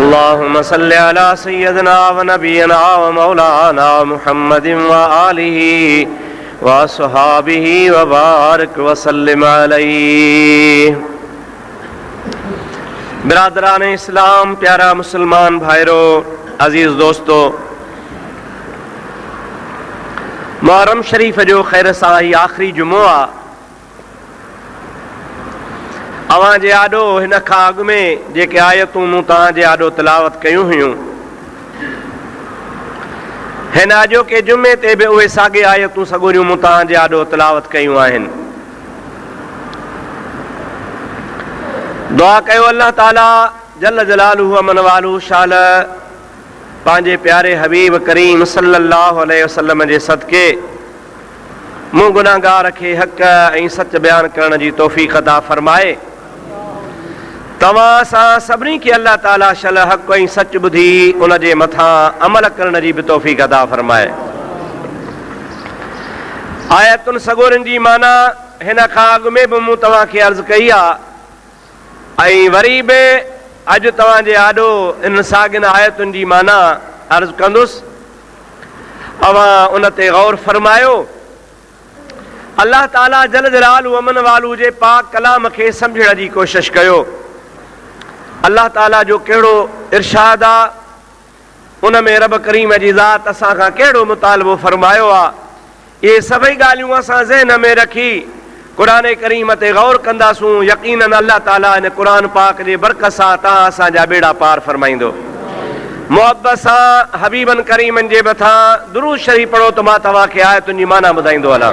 अल्लाहुम्मा सल्लि अला सय्यदिना व नबियना व मौलाना मुहम्मदिन व आलिहि व अस्हाबिहि व बारिक व सल्लिम अलैहि। बिरादरान इस्लाम, प्यारा मुसलमान भाइरों, अजीज दोस्तों, मुहर्रम शरीफ जो खैर सां ही आखिरी जुमो आहे। अवां जे आॾो हिन खां अॻु में जेके आयतूं मूं तव्हां जे आॾो तिलावत कयूं हुयूं, हिन अॼोके जुमे ते बि उहे साॻे आयतूं सॻोरियूं मूं तव्हां जे आॾो तिलावत कयूं आहिनि। दुआ कयो अल्लाह ताला जल जलालुहु अमन वालुहु शाल पंहिंजे प्यारे हबीब करीम सल्लल्लाहु अलैहि वसल्लम जे सदके मूं गुनाहगार खे हक़ ऐं सच बयान करण जी तौफ़ीक़ अता फरमाए। तव्हां सां सभिनी खे अल्लाह ताला शल हक़ ऐं सच ॿुधी उन जे मथां अमल करण जी बि तौफ़ीक़ अता फरमाए। आयतुनि सॻोरनि जी माना हिन खां अॻु में बि मूं तव्हांखे अर्ज़ु कई आहे ऐं वरी बि अॼु तव्हां जे आॾो इन साॻियुनि आयतुनि जी माना अर्ज़ु कंदुसि। अवां उन ते गौर फरमायो। अल्लाह ताला जल जलालु अमन वालू जे पाक कलाम खे सम्झण जी कोशिशि कयो। अल्लाह ताला जो कहिड़ो इरशाद आहे, उन में रब करीम जी ज़ात असां खां कहिड़ो मुतालबो फरमायो आहे, इहे सभई ॻाल्हियूं असां ज़हन में रखी क़ुर करीम ते गौर कंदासूं। यकीनन अल्लाह ताला हिन क़ुर पाक जे बरकत सां तव्हां असांजा बेड़ा पार फरमाईंदो। मुहब्बत सां हबीबन करीमन जे मथां दुरूद शरीफ पढ़ो त मां तव्हांखे आयतुनि जी माना ॿुधाईंदो हलां।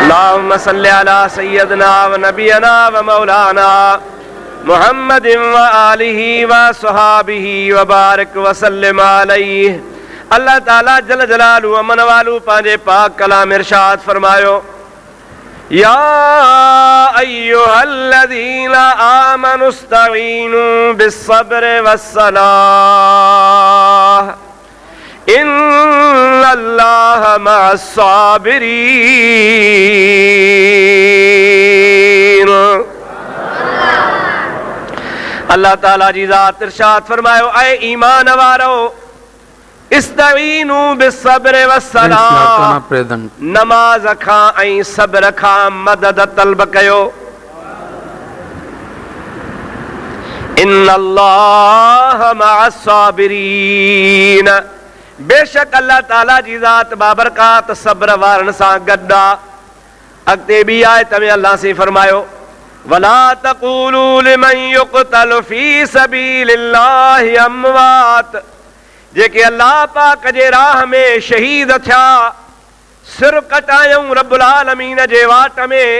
अल्लाहुम्मा सल्लि अला सय्यदिना व नबियना व मौलाना मुहम्मदिन व आलिहि व अस्हाबिहि व बारिक व सल्लिम अलैहि। अल्लाह ताला जल जलालु अमन वालू पंहिंजे पाक कलाम इरशाद फरमायो, या अय्युहल्लज़ीना आमनु इस्तईनु बिस्सब्र वस्सलाह इन्नल्लाह मअस्साबिरीन। अल्लाह ताला जी ज़ात इरशाद फरमायो, ऐ ईमान वारो, इस्तईनु बिस्सब्र वस्सलाह, नमाज खां ऐं सब्र खां मदद तलब कयो। इन्नल्लाह मअस्साबिरीन, बेशक अल्लाह ताला जी ज़ात बाबरकात सब्र वारनि सां गॾु आहे। अॻिते ॿी आयत में अल्लाह से फरमायो, वला तक़ूलू लिमन युक़तलु फी सबीलिल्लाहि अमवात, जेके अल्लाह पाक जे राह में शहीद थिया, सिर कटायूं रब्बुल आलमीन जे वाट में,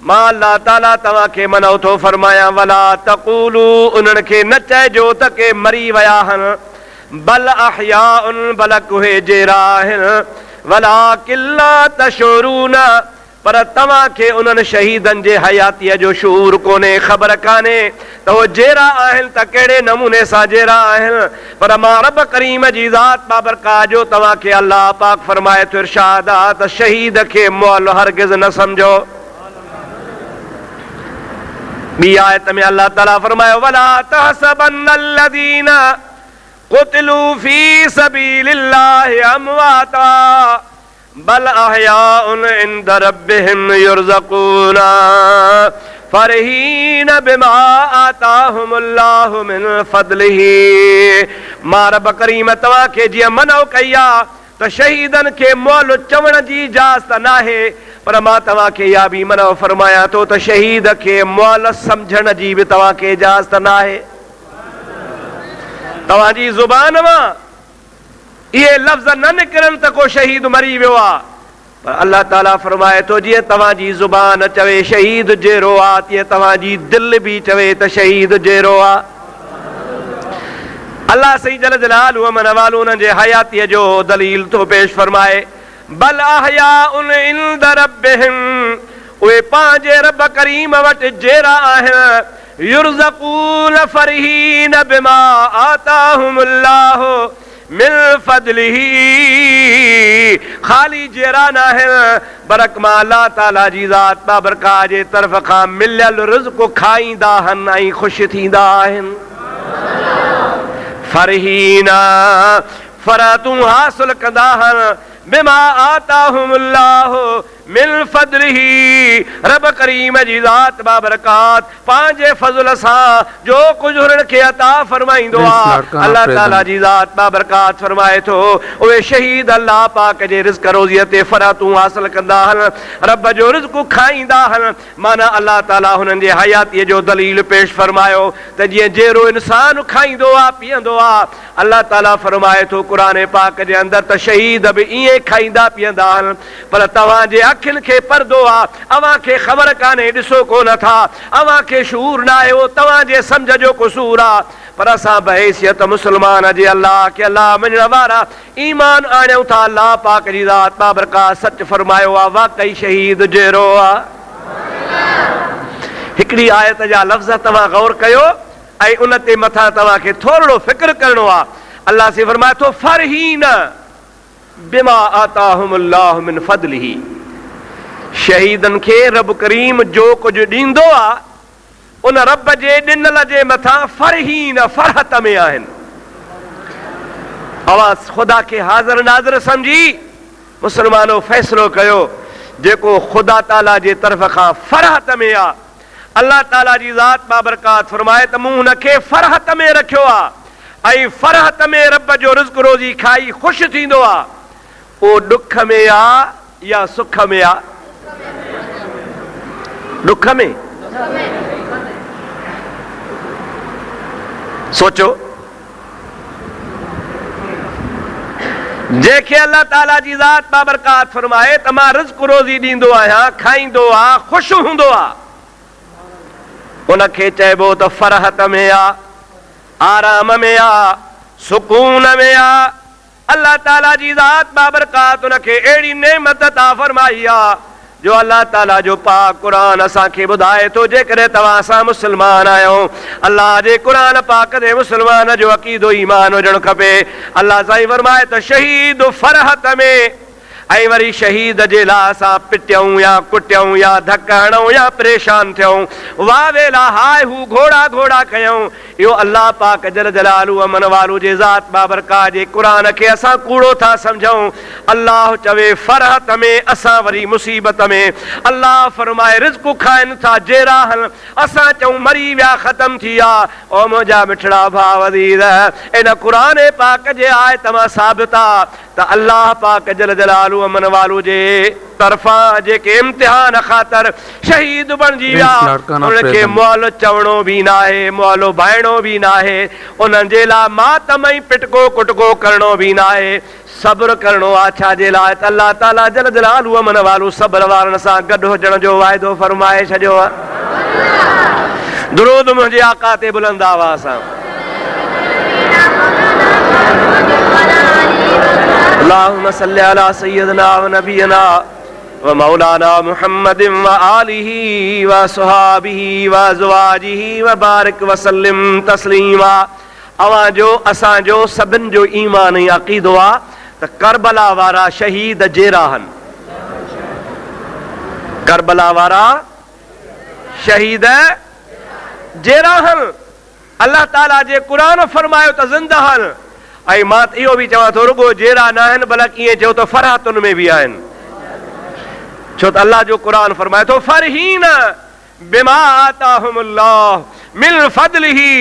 मां अल्लाह ताला तव्हांखे मनो थो फरमायां, वला तक़ूलू, उन्हनि खे न चइजो त के मरी विया आहिनि, बल अहयाउन, बलक उहे जेरा आहिनि, वलाकिन ला तशऊरून, पर तव्हांखे उन्हनि शहीदनि जे हयातीअ जो शूर कोन्हे, ख़बर कान्हे त उहे जेरा आहिनि त कहिड़े नमूने सां जेरा आहिनि। पर मां रब करीम जी ज़ात बाबरकात जो तव्हांखे अल्लाह पाक फरमाए थो इरशाद आहे त शहीद खे मुअल हरगिज़ न सम्झो। ॿी आयत में अल्लाह ताला फरमायो, वला तहसबन्नल्लज़ीना क़ुतिलू फी सबीलिल्लाहि अमवाता बल अहयाउन इंद रब्बिहिम युरज़क़ून फरहीन बिमा आताहुमुल्लाहु मिन फदलिही। मां रब करीम तव्हांखे जीअं मनो कई आहे त शहीदनि खे मुअल चवण जी इजाज़त नाहे, पर मां तव्हांखे इहा बि मनो फरमायां थो त शहीद खे मुअल सम्झण जी बि तव्हांखे इजाज़त नाहे। तव्हांजी ज़ुबान मां इहे लफ़्ज़ न निकिरनि त को शहीद मरी वियो आहे, पर अल्लाह ताला फरमाए थो जीअं तव्हांजी ज़ुबान चवे शहीद जहिड़ो आहे, तीअं तव्हांजी दिलि बि चवे त शहीद जहिड़ो आहे। अल्लाह सही जल जलालु अमन वालू उन्हनि जे हयातीअ जो दलील थो पेश फरमाए, बल अहयाउन इंद रब्बिहिम, उहे पंहिंजे रब करीम वटि जेरा आहिनि, युरज़क़ून फरहीन बिमा आताहुमुल्लाहु मिन फदलिही, खाली जेरा ना है बरक मां अल्लाह ताला जी ज़ात बाबरकात जे तरफ खां मिलियल रिज़्क़ खाईंदा हन ऐं ख़ुशि थींदा आहिनि। फरहीना फरातूं हासिल कंदा हन बिमा आताहुमुल्लाहु मिन फदलिही रब करीम जी ज़ात बाबरकात पांजे फज़ल सां जो कुछ उन्हनि खे अता फरमाईंदो आहे। अल्लाह ताला जी ज़ात बाबरकात फरमाए थो उहे शहीद अल्लाह पाक जे रिज़्क़ रोज़ीअ ते फरातूं हासिल कंदा हन रब जो रिज़्क़ खाईंदा हन। माना अल्लाह ताला हुननि जे हयातीअ जो दलील पेश फरमायो त जीअं जहिड़ो इंसान खाईंदो आहे पीअंदो आहे अल्लाह ताला फरमाए थो क़ुरान पाक जे अंदरि त शहीद बि ईअं खाईंदा पीअंदा आहिनि पर तव्हांजे अखियुनि खे पर्दो आहे अव्हां खे ख़बर कान्हे ॾिसो कोन था अव्हां खे शूर न आहे उहो तव्हांजे सम्झ जो क़सूर आहे। पर असां बहैसियत मुस्लमान जे अल्लाह खे अल्लाह मञण वारा ईमान आणियूं था अल्लाह पाक जी ज़ात बाबरकात सच फरमायो आहे वाकई शहीद जहिड़ो आहे। हिकिड़ी आयत जा लफ़्ज़ तव्हां गौर कयो ऐं उन ते मथां तव्हांखे थोरो फ़िक्र करणो आहे। अल्लाह से फरमाए थो फरहीन बिमा आताहुमुल्लाहु मिन फदलिही शहीदन खे रब करीम जो कुछ ॾींदो आहे उन रब जे ॾिनल जे मथां फरहीन फरहत में आहिनि। आवाज़ खुदा के हाज़िर नाज़िर समझी मुसलमानो फ़ैसिलो कयो जेको खुदा ताला जे तरफ़ खां फरहत में आहे अल्लाह ताला जी ज़ात बाबरकात फरमाए त मूं हुनखे फरहत में रखियो आहे ऐं फरहत में रब जो रिज़्क़ रोज़ी खाई ख़ुशि थींदो आहे। उहो ॾुख में आहे या सुख में आहे? ॾुख में। सोचो जंहिंखे अल्लाह ताला जी ज़ात बाबरकात फरमाए त मां रिज़्क़ रोज़ी ॾींदो आहियां खाईंदो आहे ख़ुशि हूंदो आहे उनखे चइबो त फरहत में आहे आराम में आहे सुकून में आहे। अल्लाह ताला जी ज़ात बाबरकात उनखे अहिड़ी नेमत अता फरमाई आहे जो अल्लाह ताला जो पाक क़ुरान असांखे ॿुधाए थो जेकॾहिं तव्हां असां मुस्लमान आहियूं अल्लाह जे क़ुरान पाक ते मुस्लमान जो अक़ीदो ईमान हुजणु खपे। अल्लाह साईं फरमाए त शहीद फरहत में ऐं वरी शहीद जे लाइ असां पिटियूं या कुटियूं या धक हणूं या परेशान थियूं वाह वेला हाय हू घोड़ा घोड़ा कयूं इहो अल्लाह पाक जल जलालू अमन वालू जे ज़ात बाबरकात जे क़ुरान खे असां कूड़ो था सम्झूं। अल्लाह चवे फरहत में असां वरी मुसीबत में। अल्लाह फरमाए रिज़्क़ खाइनि था जेरा हल असां चऊं मरी विया ख़तम थी विया। ओ मुंहिंजा मिठड़ा भाउ अज़ीज़ इन क़ुरान पाक जे आयत मां साबित आहे त अल्लाह पाक जल जलालू अमन वालू जे तरफ़ां जेके इम्तिहान ख़ातिर शहीद बणिजी विया उनखे मुअल चवणो बि न आहे मुअलो भाइणो बि न आहे उन्हनि जे लाइ मातम ऐं पिटको कुटको करणो बि न आहे सब्र करणो आहे छाजे लाइ त अल्लाह ताला जल जलालू अमन वालू सब्र वारनि सां गॾु हुजण जो वाइदो फरमाए छॾियो आहे। दुरूद मुंहिंजे आका ते बुलंद आवाज़ सां अल्लाहुम्मा सल्ली अला सय्यदना व नबियना व मौलाना मुहम्मदिन व आलिही व सहाबिही व अज़वाजिही व बारिक व सल्लिम तस्लीमा। अवां जो असां जो सभिनि जो ईमान ऐं अक़ीदो आहे त करबला वारा शहीद जहिड़ा आहिनि। करबला वारा शहीद जहिड़ा आहिनि। अल्लाह ताला जे क़ुरान फरमायो त ज़िंदा आहिनि ऐं मां त इहो बि चवां थो रुगो जहिड़ा न आहिनि बल्कि ईअं चओ त फरहतुनि में बि आहिनि छो त अल्लाह जो क़ुरान फरमाए थो फरहीन बिमा आताहुमुल्लाह मिन फदलिही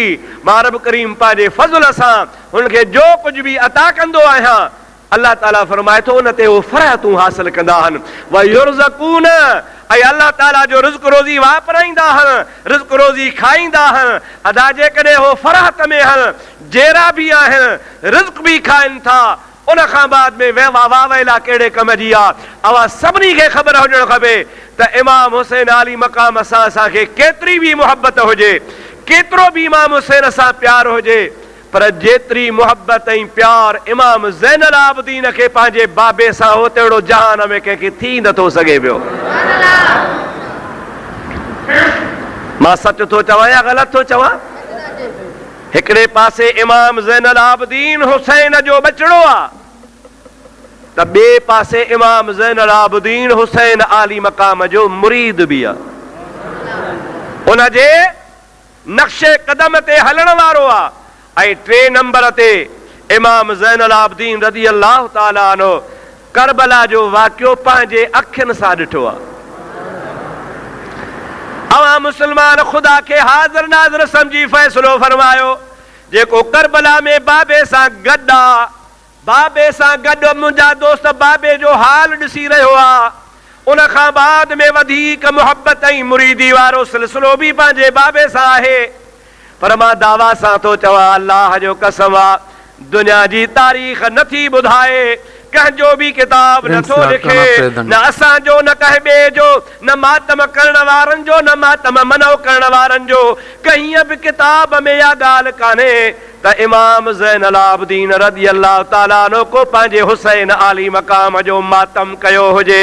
मां रब करीम पंहिंजे फज़ल सां हुनखे जो कुझु बि अता कंदो आहियां अल्लाह ताला फरमाए थो उन ते उहो फरहतूं हासिल कंदा आहिनि व युरज़क़ून ऐं अल्लाह ताला जो रिज़्क़ रोज़ी वापराईंदा आहिनि रिज़्क़ रोज़ी खाईंदा आहिनि अदा जेकॾहिं उहो फरहत में आहिनि जहिड़ा बि आहिनि रिज़्क़ बि खाइनि था उन खां बाद में वाह वेला कहिड़े कम जी आहे। अवां सभिनी खे ख़बर हुजणु खपे त इमाम हुसैन आली मक़ाम सां असांखे केतिरी बि मुहबत हुजे केतिरो बि इमाम हुसैन सां प्यारु हुजे पर जेतिरी मुहबत ऐं प्यार इमाम ज़ैनुल आबिदीन खे पंहिंजे बाबे सां हो तहिड़ो जहान में कंहिंखे थी नथो सघे पियो। मां सच थो चवां या ग़लति थो चवां? हिकिड़े पासे इमाम ज़ैनुल आबिदीन हुसैन जो बचड़ो आहे त ॿिए पासे इमाम ज़ैनुल आबिदीन हुसैन आली मक़ाम जो मुरीद बि आहे, उन जे नक्शे कदम ते हलण वारो आहे। ऐं 3 नंबर ते इमाम ज़ैनुल आबिदीन रज़ी अल्लाह ताला अन्हु करबला जो वाक़ियो पंहिंजे अखियुनि सां ॾिठो आहे। अवां मुस्लमान ख़ुदा खे हाज़िर नाज़िर समझी फ़ैसिलो फरमायो, जेको करबला में बाबे सां गॾु आहे, बाबे सां गॾु मुंहिंजा दोस्त बाबे जो हाल ॾिसी रहियो आहे, उन खां बाद में वधीक मुहबत ऐं मुरीदी वारो सिलसिलो बि पंहिंजे बाबे सां आहे। पर मां दावा सां थो चवां, अल्लाह जो कसम आहे, दुनिया जी तारीख़ नथी ॿुधाए, कंहिंजो बि किताब नथो लिखे, न असांजो न कंहिं ॿिए जो, न मातम करण वारनि जो, न मातम मनो करण वारनि जो, कंहिं बि किताब में इहा ॻाल्हि कान्हे त इमाम ज़ैनुल आबिदीन रज़ी अल्लाह ताला अन्हु को पंहिंजे हुसैन आली मक़ाम जो मातम कयो हुजे।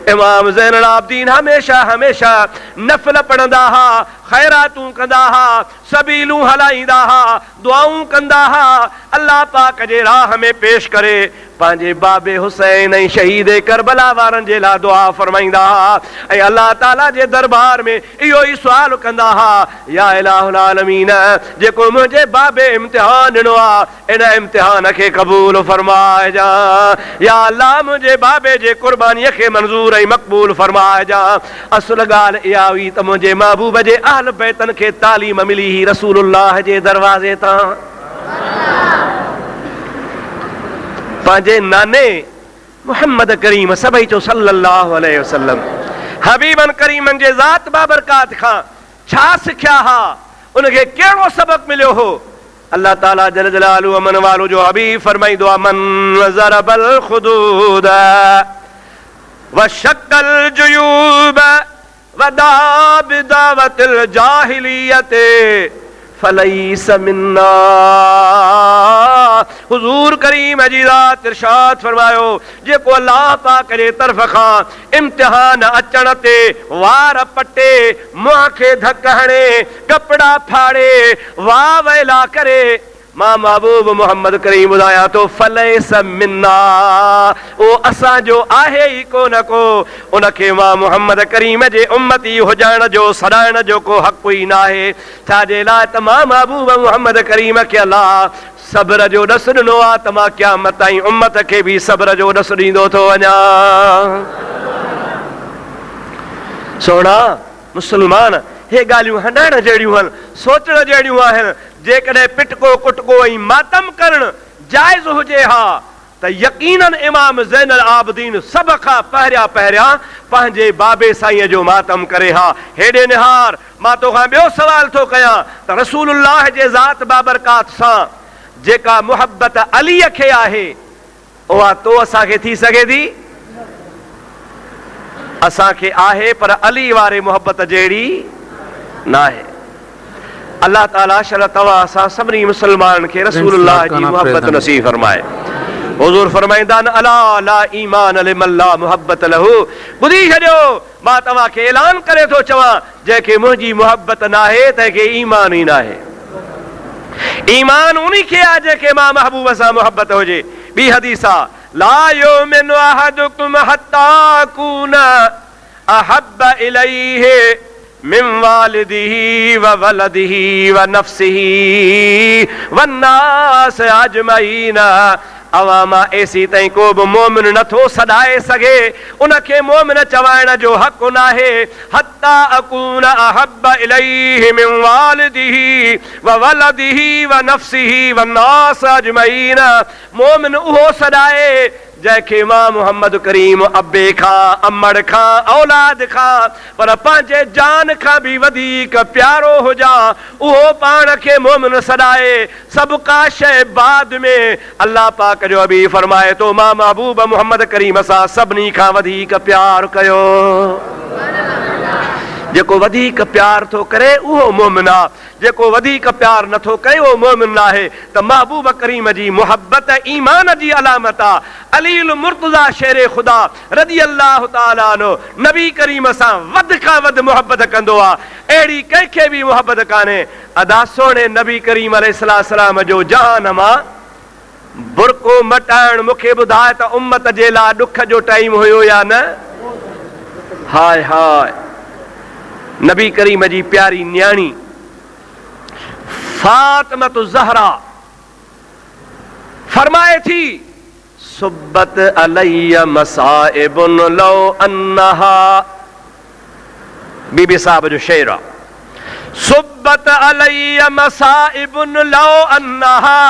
इमाम ज़ैनुल आबिदीन हमेशा हमेशा नफ़िल पढ़ंदा हुआ, ख़ैरातूं कंदा हुआ, सबीलूं हलाईंदा हुआ, दुआऊं कंदा हुआ, अल्लाह पाक जे राह में पेश करे पंहिंजे बाबे हुसैन ऐं शहीद करबला वारनि जे लाइ दुआ फरमाईंदा हुआ। ऐं अल्लाह ताला जे दरबार में इहो ई सुवाल कंदा हुआ, या इलाहुल आलमीन, जेको मुंहिंजे बाबे इम्तिहान ॾिनो आहे, इन इम्तिहान खे क़बूल फरमाइजा। या अल्लाह, मुंहिंजे बाबे जे क़ुर्बानीअ खे मंज़ूर ऐं मक़बूल फरमाइजा। असुल ॻाल्हि इहा हुई त मुंहिंजे महबूब जे अहल बैतनि खे तालीम मिली ही रसूलुल्लाह जे दरवाज़े तां, पंहिंजे नाने मुहम्मद करीम सभई चो सल्लल्लाहु अलैहि वसल्लम हबीबन करीमन जे ज़ात बाबरकात खां छा सिखिया हा, उनखे कहिड़ो सबक मिलियो हो। अल्लाह ताला जल जलालहु अमन वालो जो हबीब फरमाईंदो आहे, मन ज़रबल खुदूद व शक्कल जुयूब व दाबिदावतिल जाहिलियत फलैस मिन्ना। हुजूर करीम जी ज़ात इरशाद फरमायो, जेको अल्लाह पाक जे तरफ़ खां इम्तिहान अचण ते वार पटे, मुंहं खे धक हणे, कपड़ा फाड़े, वाह वैला करे, मां महबूब मोहम्मद करीम ॿुधायां थो, फलैस मिन्ना, ओ असांजो आहे ई कोन को, उनखे मां मोहम्मद करीम जे उम्मती हुजण जो सॾाइण जो को हक़ ई न आहे। छाजे लाइ त मां महबूब मोहम्मद करीम खे अल्लाह सब्र जो ॾस ॾिनो आहे, त मां क़यामत ताईं उम्मत खे बि सब्र जो ॾस ॾींदो थो वञा। सोना मुस्लमान, हे ॻाल्हियूं हंडाइण जहिड़ियूं आहिनि, सोचण जहिड़ियूं आहिनि। जेकॾहिं पिटको कुटको ऐं मातम करणु जाइज़ हुजे हा, त यकीनन इमाम ज़ैनुल आबिदीन सभ खां पहिरियां पंहिंजे बाबे साईं जो मातम करे हा। हेॾे निहार, मां तोखां ॿियो सवाल थो कयां त रसूलुल्लाह जे ज़ात बाबरकात सां जेका मुहबत अलीअ खे आहे, उहा तो असांखे थी सघे थी? असांखे आहे, पर अली वारे मुहबत जहिड़ी न आहे। अल्लाह ताला शल तव्हां असां सभिनी मुस्लमाननि खे रसूलुल्लाह जी मुहबत नसीब फरमाए। हुजूर फरमाईंदा आहिनि, अला ला ईमान लिमन ला मुहबत लहू। ॿुधी छॾियो, मां तव्हांखे ऐलान करे थो चवां, जंहिंखे मुंहिंजी मुहबत न आहे तंहिंखे ईमान ई न आहे। ईमान उन खे आहे जंहिंखे मां महबूब सां मुहबत हुजे। ॿी हदीस आहे, ला युमिनु अहदुकुम हत्ता अकून अहब्ब इलैहि मिन वालिदिही व वलदिही व नफ्सिही वन्नास अजमईन। अवामा ऐसी ताईं को बि मोमिन नथो सॾाए सघे, उनखे मोमिन चवाइण जो हक़ नाहे। हत्ता अकून अहब्ब इलैहि मिन वालिदिही व वलदिही व नफ्सिही वन्नास अजमईन। मोमिन उहो सॾाए जंहिंखे मां मोहम्मद करीम अब्बे खां, अमड़ खां, औलाद खां, पर पंहिंजे जान खां बि वधीक प्यारो हुजां, उहो पाण खे मोमिन सॾाए। सभु का शइ बाद में। अल्लाह पाक जो हबीब फरमाए थो, मां महबूब मोहम्मद करीम सां सभिनी खां वधीक प्यार कयो। जेको वधीक प्यार थो करे उहो मोमिन आहे, जेको वधीक प्यार नथो करे उहो मोमिन आहे। त महबूब करीम जी मुहबत ईमान जी अलामत आहे। अलील मुर्तज़ा शेर ख़ुदा रज़ी अल्लाह ताला अन्हु नबी करीम सां वध खां वध मुहबत कंदो आहे। अहिड़ी कंहिंखे बि मुहबत कान्हे। अदा सोणे नबी करीम अलैहिस्सलाम जो जहान मां बुरको मटाइण मूंखे ॿुधाए त उम्मत जे लाइ ॾुख जो टाइम हुयो या न? हाय हाय, नबी करीम जी प्यारी न्याणी फातिमत ज़हरा फरमाए थी, सुब्बत अलैया मसाइबुन लौ अन्नहा, बीबी साहब जो शेर आहे, सुब्बत अलैया मसाइबुन लौ अन्नहा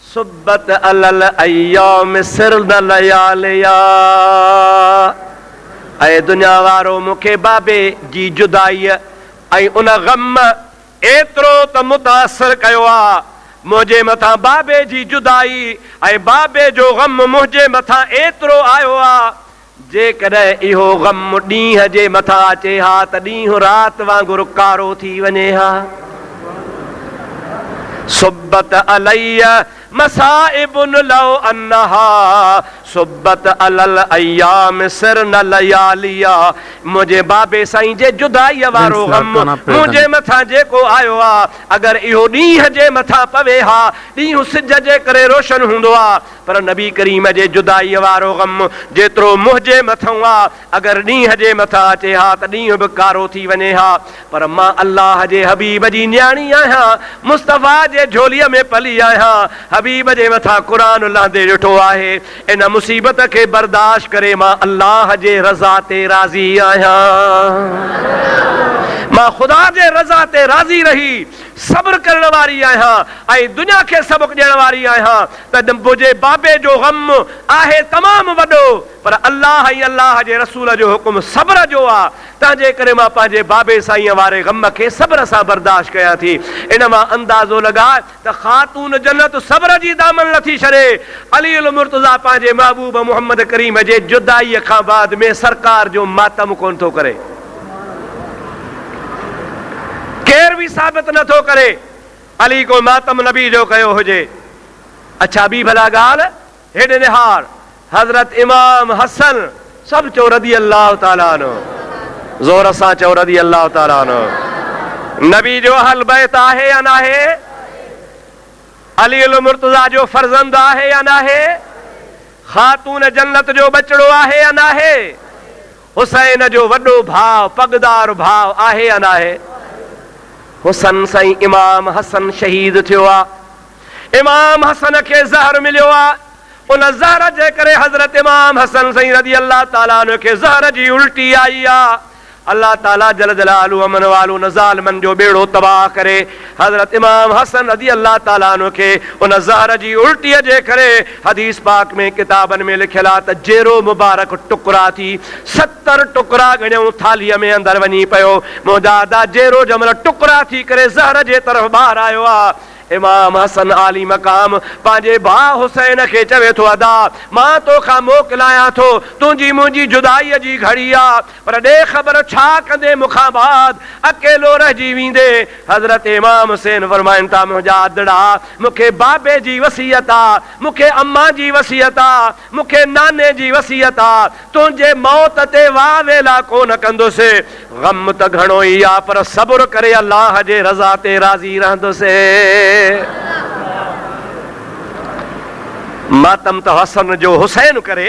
सुब्बत अलल अय्याम सिरन लयालिया। ऐं दुनिया वारो मूंखे बाबे जी जुदाई ऐं उन गम एतिरो त मुतासिर कयो आहे, मुंहिंजे मथां बाबे जी जुदाई ऐं बाबे जो गम मुंहिंजे मथां एतिरो आयो आहे, जेकॾहिं इहो गम ॾींहं जे मथां अचे हा त ॾींहुं राति वांगुरु कारो थी वञे हा। सुब्बत अलैया मसाइबुन लौ अन्नहा सुब्बत अलल अय्याम सिरन लयालिया। मुंहिंजे बाबे साईं जे जुदाई वारो गम मुंहिंजे मथां जेको आयो आहे, अगरि इहो ॾींहं जे मथां पवे हा, ॾींहुं सिज जे करे रोशन हूंदो आहे, पर नबी करीम जे जुदाई वारो गम जेतिरो मुंहिंजे मथां आहे, अगरि ॾींहं जे मथां अचे हा त ॾींहुं बि कारो थी वञे हा। पर मां अल्लाह जे हबीब जी न्याणी आहियां, मुस्तफ़ा जे झोलीअ में पली आहियां, हबीब जे मथां क़ुरान लहंदे ॾिठो आहे। इन मुसीबत खे बर्दाश्त करे मां अल्लाह जे रज़ा ते राज़ी आहियां, मां ख़ुदा जे रज़ा ते राज़ी रही सब्र करण वारी आहियां ऐं दुनिया खे सबक़ ॾियण वारी आहियां त मुंहिंजे बाबे जो गम आहे तमामु वॾो, पर अल्लाह ऐं अल्लाह जे रसूल जो हुकुम सब्र जो आहे। तंहिंजे करे मां पंहिंजे बाबे साईं वारे गम खे सब्र सां बर्दाश्त कयां थी। इन मां अंदाज़ो लॻाए त ख़ातून जन्नत सब्र जी दामन नथी छॾे। अली अल मुर्तज़ा पंहिंजे महबूब मुहम्मद करीम जे जुदाईअ खां बाद में सरकार जो मातम कोन थो करे, केर बि साबित नथो करे अली को मातम नबी जो कयो हुजे। अच्छा ॿी भला ॻाल्हि, हेॾे निहार हज़रत इमाम हसन, सभु चओ रज़ी अल्लाह ताला अन्हु, ज़ोर सां चओ रज़ी अल्लाह ताला अन्हु। नबी जो अहल बैत आहे या नाहे? अली अल मुर्तज़ा जो फर्ज़ंद आहे या नाहे? ख़ातून जन्नत जो बचड़ो आहे या नाहे? हुसैन जो वॾो भाउ पगदार भाउ आहे या नाहे? हुसन साईं इमाम हसन शहीद थियो आहे। इमाम हसन खे ज़हर मिलियो आहे, उन ज़हर जे करे हज़रत इमाम हसन साईं रज़ी अल्लाह ताला अन्हु खे ज़हर जी उल्टी आई आहे। अल्लाह ताला जल जलालहू अमन वालो न ज़ालिमन जो बेड़ो तबाह करे हज़रत इमाम हसन रज़ी अल्लाह ताला अन्हु खे उन ज़हर जी उल्टीअ जे करे हदीस पाक में किताबनि में लिखियल आहे त जेरो मुबारक टुकड़ा थी 70 टुकड़ा ॻणियूं थालीअ में अंदरि वञी पियो। मुंहिंजा दादा जेरो जमल टुकड़ा थी करे ज़हर जे तरफ़ ॿाहिरि आयो आहे। इमाम हसन आली मकाम पंहिंजे भाउ हुसैन खे चवे थो, अदा मां तोखां मोकिलायां थो, तुंहिंजी मुंहिंजी जुदाईअ जी घड़ी आहे, पर ॾे ख़बर छा कंदे मूंखां बाद अकेलो रहिजी वेंदे। हज़रत इमाम हुसैन फरमाइनि था, मुंहिंजा आदड़ा मूंखे बाबे जी वसीयत आहे, मूंखे अम्मा जी वसीयत आहे, मूंखे नाने जी वसीयत आहे, तुंहिंजे मौत ते वाह वेला कोन कंदुसि। गम त घणो ई आहे, पर सब्र करे अल्लाह जे रज़ा ते राज़ी रहंदुसि। मातम त हसन जो हुसैन करे,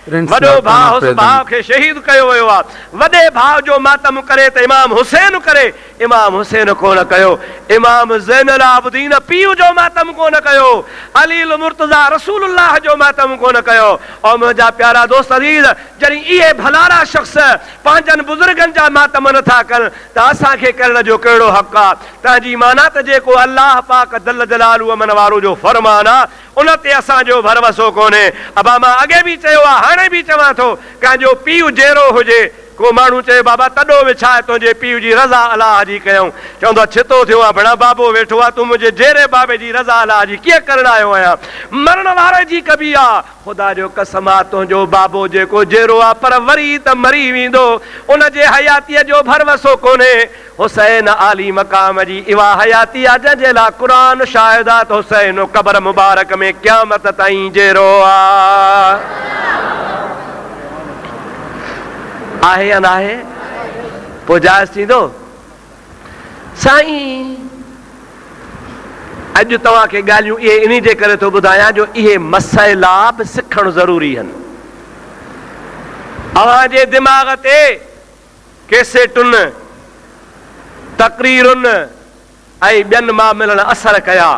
वॾो भाउ उस भाउ खे शहीद कयो वियो आहे। वॾे भाउ जो मातम करे त इमाम हुसैन करे, इमाम हुसैन कोन कयो। इमाम ज़ैनुल आबिदीन पीउ जो मातम कोन कयो। अली अल मुर्तज़ा रसूलुल्लाह जो मातम कोन कयो। और मुंहिंजा प्यारा दोस्त अज़ीज़, जॾहिं इहे भलारा शख़्स पंहिंजनि बुज़ुर्गनि जा मातम नथा कनि त असांखे करण जो कहिड़ो हक़ आहे? तंहिंजी माना त जेको अल्लाह पाक जल जलालहू अमन वारो जो फरमान आहे उन ते असांजो भरवसो कोन्हे। अबा मां अॻे बि चयो आहे, हाणे बि चवां थो, कंहिंजो पीउ जहिड़ो हुजे, को माण्हू चए बाबा तॾो विछाए तुंहिंजे पीउ जी रज़ा अलाह जी कयूं, चवंदो आहे छितो थियो आहे, बड़ा बाबो वेठो आहे, तूं मुंहिंजे जहिड़े बाबे जी रज़ा अलाह जी कीअं करण आयो आहियां? मरण वारे जी कबी आहे, ख़ुदा जो कसम आहे तुंहिंजो बाबो जेको जहिड़ो आहे पर वरी त मरी वेंदो, उन जे हयातीअ जो भरवसो कोन्हे। हुसैन आली मक़ाम जी इहा हयाती आहे जंहिंजे लाइ क़ुरान शाहिद आहे त हुसैन क़बर मुबारक में क़यामत ताईं जहिड़ो आहे या न आहे? पोइ जाइज़ थींदो? साईं अॼु तव्हांखे ॻाल्हियूं इहे इन जे करे थो ॿुधायां जो इहे मसइला बि सिखणु ज़रूरी आहिनि। अव्हांजे दिमाग़ ते कैसेटुनि तक़रीरुनि ऐं ॿियनि मामलनि असर कया।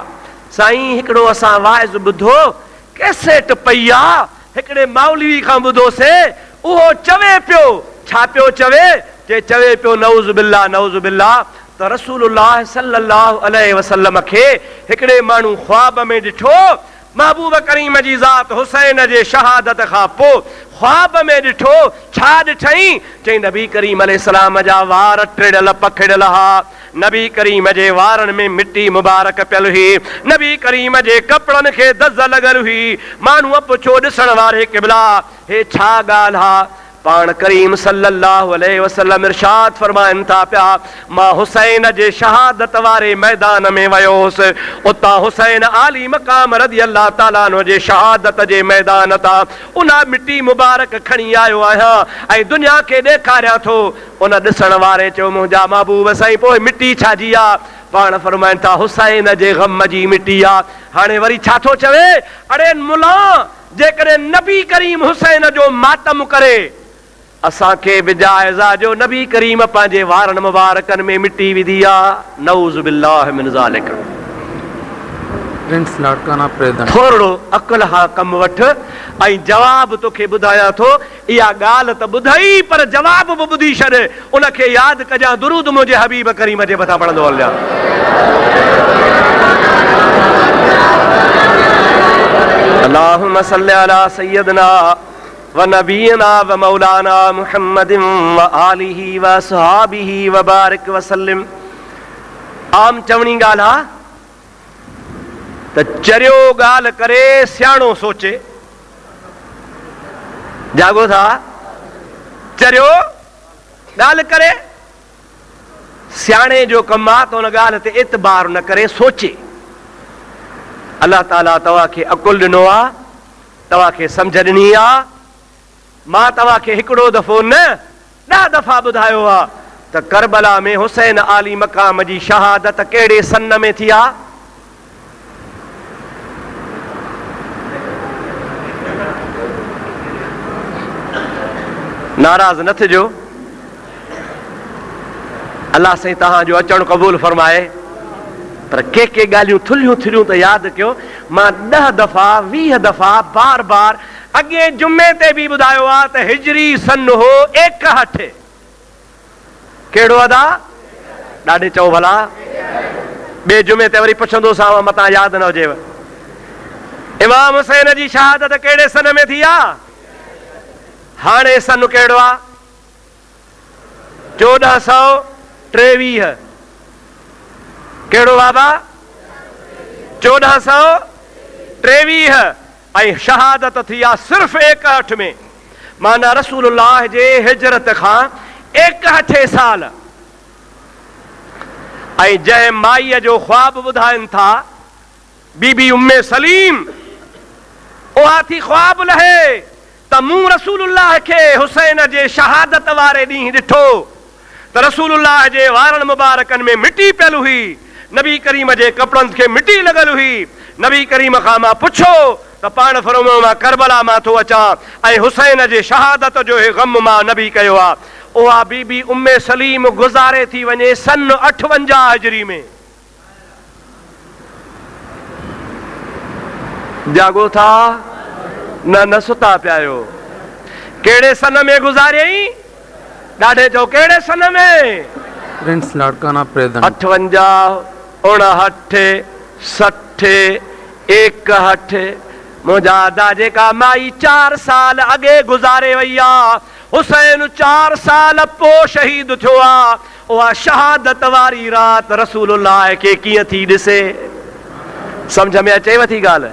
साईं हिकिड़ो असां वाइज़ ॿुधो, कैसेट पई आहे, हिकिड़े मौलवी खां ॿुधोसीं, उहो चवे पियो, छा पियो चवे पियो नऊज़ बिल्लाह नऊज़ बिल्लाह त रसूलुल्लाह सल्लल्लाहु अलैहि वसल्लम खे हिकिड़े माण्हू ख्वाब में ॾिठो, महबूब करीम जी ज़ात हुसैन जे शहादत खां पोइ ख्वाब में ॾिठो। छा ॾिठई? चई नबी करीम अलैहिस्सलाम जा वार टिड़ियल पखिड़ियल हा, नबी करीम जे वारनि में मिटी मुबारक पियल हुई, नबी करीम जे कपिड़नि खे दज़ लॻल हुई। माण्हू पुछो ॾिसण वारे क़िबला, हे छा ॻाल्हि हा? पाण करीम सल्लल्लाहु अलैहि वसल्लम इरशाद फरमाइनि था पिया, मां हुसैन जे शहादत वारे मैदान में वियो हुउसि, उतां हुसैन आली मक़ाम रज़ियल्लाहु ताला अन्हु जे शहादत जे मैदान तां उन मिटी मुबारक खणी आयो आहियां ऐं दुनिया खे ॾेखारियां थो। उन ॾिसण वारे चयो, मुंहिंजा महबूब साईं पोइ मिटी छाजी आहे? पाण फरमाइनि था हुसैन जे गम जी मिटी आहे। हाणे वरी छा थो चवे? अड़े मुला, जेकॾहिं नबी करीम हुसैन जो मातम करे असांखे बि जाइज़ आहे जो नबी करीम पंहिंजे वारनि मुबारकनि में मिटी विधी आहे। नऊज़ बिल्लाह मिन ज़ालिक। थोरो अक़ल हा कमु वठ ऐं जवाब तोखे ॿुधायां थो। इहा ॻाल्हि त ॿुधई पर जवाब बि ॿुधी छॾ, उनखे यादि कजां, दुरूद मुंहिंजे हबीब करीम जे मथां पढ़ंदो हलिया। अल्लाहुम्मा सल्लि अला सय्यदना व नबीना व मौलाना मुहम्मदिन व आलिही व सहाबिही व बारिक व सल्लिम। आम चवणी ॻाल्हि आहे त चरियो ॻाल्हि करे सियाणो सोचे। जागो था? चरियो ॻाल्हि करे सियाणे जो कमु आहे त उन ॻाल्हि ते एतबार न करे सोचे। अल्लाह ताला तव्हांखे अकुल ॾिनो आहे, तव्हांखे सम्झ ॾिनी आहे। मां तव्हांखे हिकिड़ो दफ़ो न 10 दफ़ा ॿुधायो आहे त करबला में हुसैन आली मक़ाम जी शहादत कहिड़े सन में थी आहे? नाराज़ न थिजो, अल्लाह साईं तव्हांजो अचणु क़बूल फरमाए, पर के ॻाल्हियूं थुलियूं थुलियूं त यादि कयो। मां 10 दफ़ा 20 दफ़ा बार बार अॻे जुमे ते बि ॿुधायो आहे त हिजरी सन हो 61। कहिड़ो अदा? ॾाढे चओ भला। ॿिए जुमे ते वरी पुछंदोसांव मतां यादि न हुजेव। इमाम हुसैन जी शहादत कहिड़े सन में थी आहे? हाणे सन कहिड़ो आहे? 1423। कहिड़ो बाबा? 1423। ऐं शहादत थी आहे सिर्फ़ 61 में। माना रसूलुल्लाह जे हिजरत खां 61 साल। ऐं जंहिं माईअ जो ख्वाब ॿुधाइनि था बीबी उम्मे सलीम, उहा थी ख्वाब लहे त मूं रसूलुल्लाह खे हुसैन जे शहादत वारे ॾींहुं ॾिठो त रसूलुल्लाह जे वारनि मुबारकनि में मिटी पियल हुई, नबी करीम जे कपिड़नि खे मिटी लॻल हुई। नबी करीम खां मां पुछो त पाण फरमायो मां करबला मां थो अचां ऐं हुसैन जे शहादत जो हे गम मां नबी कयो आहे। उहा बीबी उम्मे सलीम गुज़ारे थी वञे सन 58 हिजरी में। जागो था? न सुता पिया आहियो। कहिड़े सन में गुज़ारियई? ॾाढे चओ कहिड़े सन में? 58, 59, 60, 61। मुंहिंजा अदा जेका माई 4 साल अॻे गुज़ारे वई आहे, हुसैन 4 साल पोइ शहीद थियो आहे। उहा शहादत वारी रात रसूलुल्लाह खे कीअं थी ॾिसे? सम्झ में अचेव थी ॻाल्हि?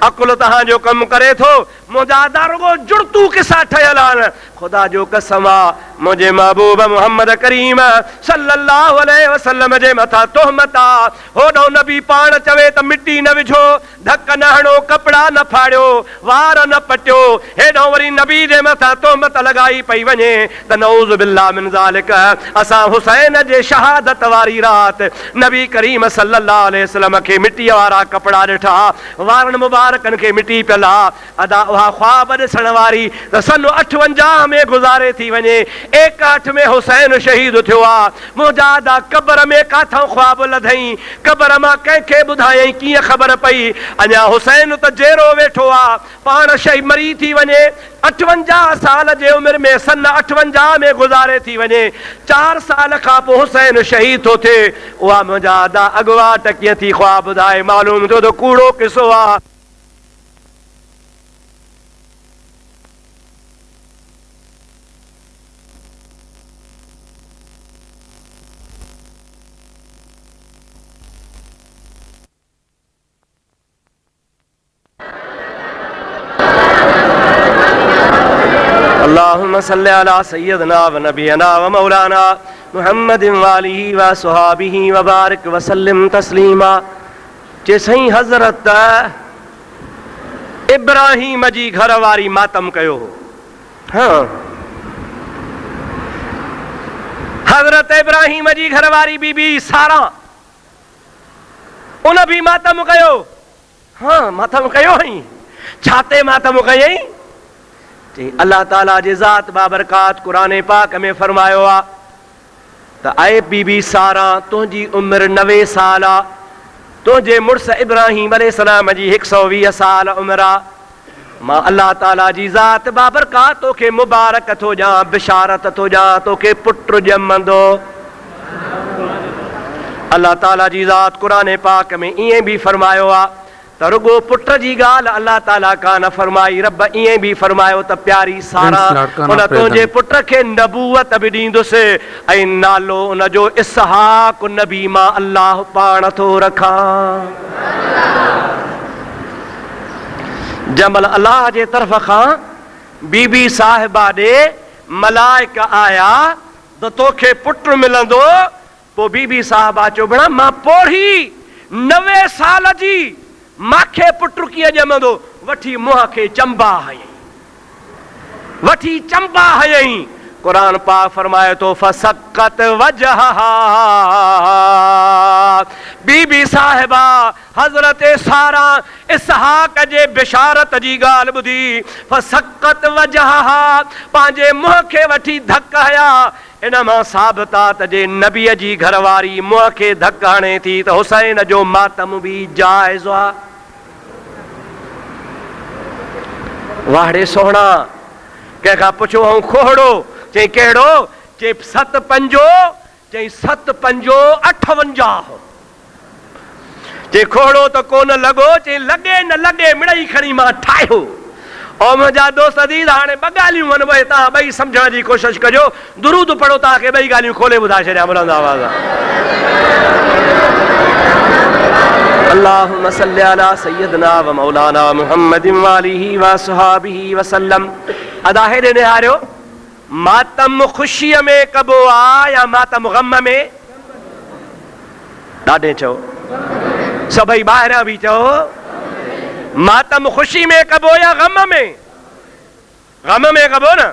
अकुल तहां जो कम करे थो मुंहिंजा दारुगो जुड़तू किसा ठहियल आहिनि। खुदा जो कसम आहे मुंहिंजे महबूब मोहम्मद करीम सल्लल्लाहु अलैहि वसल्लम जे मथां तोहमत आहे। होॾो नबी पाण चवे त मिटी न विझो, धक न हणो, कपड़ा न फाड़ियो, वार न पटियो, हेॾो वरी नबी जे मथां तोहमत लॻाई पई वञे त नऊज़ बिल्लाह मिन ज़ालिक। असां हुसैन जे शहादत वारी रात नबी करीम सल्लल्लाहु अलैहि वसल्लम खे मिटीअ वारा कपड़ा ॾिठा, वारनि मुबारकनि खे मिटी पियल आहे। अदा उहा ख्वाब ॾिसण वारी त सन 58 में गुज़ारे थी वञे, 61 में हुसैन शहीद थियो आहे। मुंहिंजा अदा क़बर में काथां ख्वाब लधई, क़बर मां कंहिंखे ॿुधायई कीअं ख़बर पई? अञा हुसैन त जेरो वेठो आहे, पाण शही मरी थी वञे, 58 साल जे उमिरि में सन 58 में गुज़ारे थी वञे, 4 साल खां पोइ हुसैन शहीद थो थिए। उहा मुंहिंजा अदा अॻुवाट कीअं थी ख्वाब ॿुधाए? मालूम थियो त कूड़ो किसो आहे। अल्लाहुम्मा सल्लि अला सय्यदना व नबियना व मौलाना मुहम्मदिन व आलिहि व सुहाबिहि व बारिक व सल्लिम तस्लीमा। जे सही हज़रत इब्राहिम जी घर वारी मातम कयो। हाँ, हज़रत इब्राहिम जी घर वारी बीबी सारा उन भी मातम कयो। हाँ, मातम कयो हई। छाते मातम कयई? अल्लाह ताला जी ज़ात बाबरकात कुरान पाक में फरमायो आ त ऐ बीबी सारा तुंहिंजी उम्र 90 साल आ, तुंहिंजे मुड़स इब्राहिम अलैहिस्सलाम जी 120 साल उम्र आ। मां अल्लाह ताला जी ज़ात बाबरकात तोखे मुबारक थो ॾियां, बिशारत थो ॾियां, तोखे पुट ॼमंदो। अल्लाह ताला जी ज़ात कुरान पाक में ईअं बि फरमायो आ त रुगो पुट जी ॻाल्हि अल्लाह ताला कान फरमाई, रब ईअं बि फरमायो त प्यारी सारा उन तुंहिंजे पुट खे नबूवत बि ॾींदुसि ऐं नालो उनजो इसहाक नबी मां अल्लाह पाण थो रखां। जमल अल्लाह जे तरफ़ खां बीबी साहिबा ॾे मलाइका आया त तोखे पुट मिलंदो। पोइ बीबी साहिबा चयो भेण मां पोढ़ी 90 साल जी, माखे पुट कीअं ॼमंदो? वठी मुंहं खे चंबा हयई, वठी चंबा हयई। कुरान पाक फरमाए तो फसक्कत वजहा। बीबी साहिबा हज़रत सारा इसहाक जे बिशारत जी ॻाल्हि ॿुधी फसक्कत वजहा, पंहिंजे मुंहं खे वठी धक हया। इन मां साबित आहे त जे नबीअ जी घरवारी मुंहं खे धक हणे थी त हुसैन जो मातम बि जाइज़ आहे। वाड़े सोहणा कंहिंखां पुछो ऐं खोहड़ो, चई कहिड़ो? चई 7 पंजो, चई 7 पंजो 58। चई खोहड़ो त कोन लॻो, चई लॻे न लॻे मिड़ई खणी मां ठाहियो। और मुंहिंजा दोस्त अदीज़ हाणे 2 ॻाल्हियूं आहिनि, भई तव्हां ॿई सम्झण जी कोशिश कजो। दुरूद पढ़ो, तव्हांखे 2 ॻाल्हियूं खोले ॿुधाए छॾियां बुलंद आवाज़। अल्लाहुम्मा सल्लि अला सय्यदना व मौलाना मुहम्मदिन व आलिहि व सुहाबिहि व सल्लम। अदा हेॾे निहारियो, मातम ख़ुशीअ में कबो आहे या मातम ग़म में? ॾाढे चओ, सभई ॿाहिरां बि चओ, मातम ख़ुशी में कबो या ग़म में? ग़म में कबो न।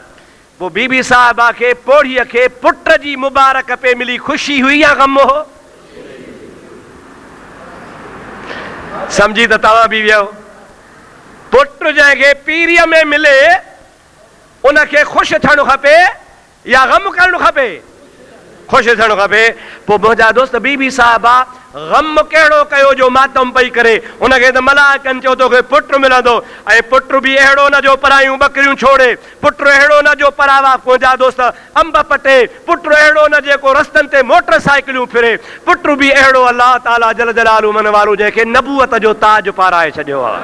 पोइ बीबी साहिबा खे पोढ़ीअ खे पुट जी मुबारक पे मिली, ख़ुशी हुई या ग़म हो? समझी त तव्हां बि वियो। पुट जंहिंखे पीरीअ में मिले उनखे ख़ुशि थियणो खपे या ग़म करणु खपे? ख़ुशि थियणु खपे। पोइ मुंहिंजा दोस्त बीबी साहिबा ग़म कहिड़ो कयो जो मातम पई करे? उनखे त मलाइकनि चयो तोखे पुट मिलंदो, ऐं पुट बि अहिड़ो न जो परायूं बकरियूं छोड़े, पुट अहिड़ो न जो परावा मुंहिंजा दोस्त अंब पटे, पुट अहिड़ो न जेको रस्तनि ते मोटर साइकिलियूं फिरे, पुट बि अहिड़ो अल्लाह ताला जल जलालु मन वारो जंहिंखे नबूअत जो ताज पाराए छॾियो आहे।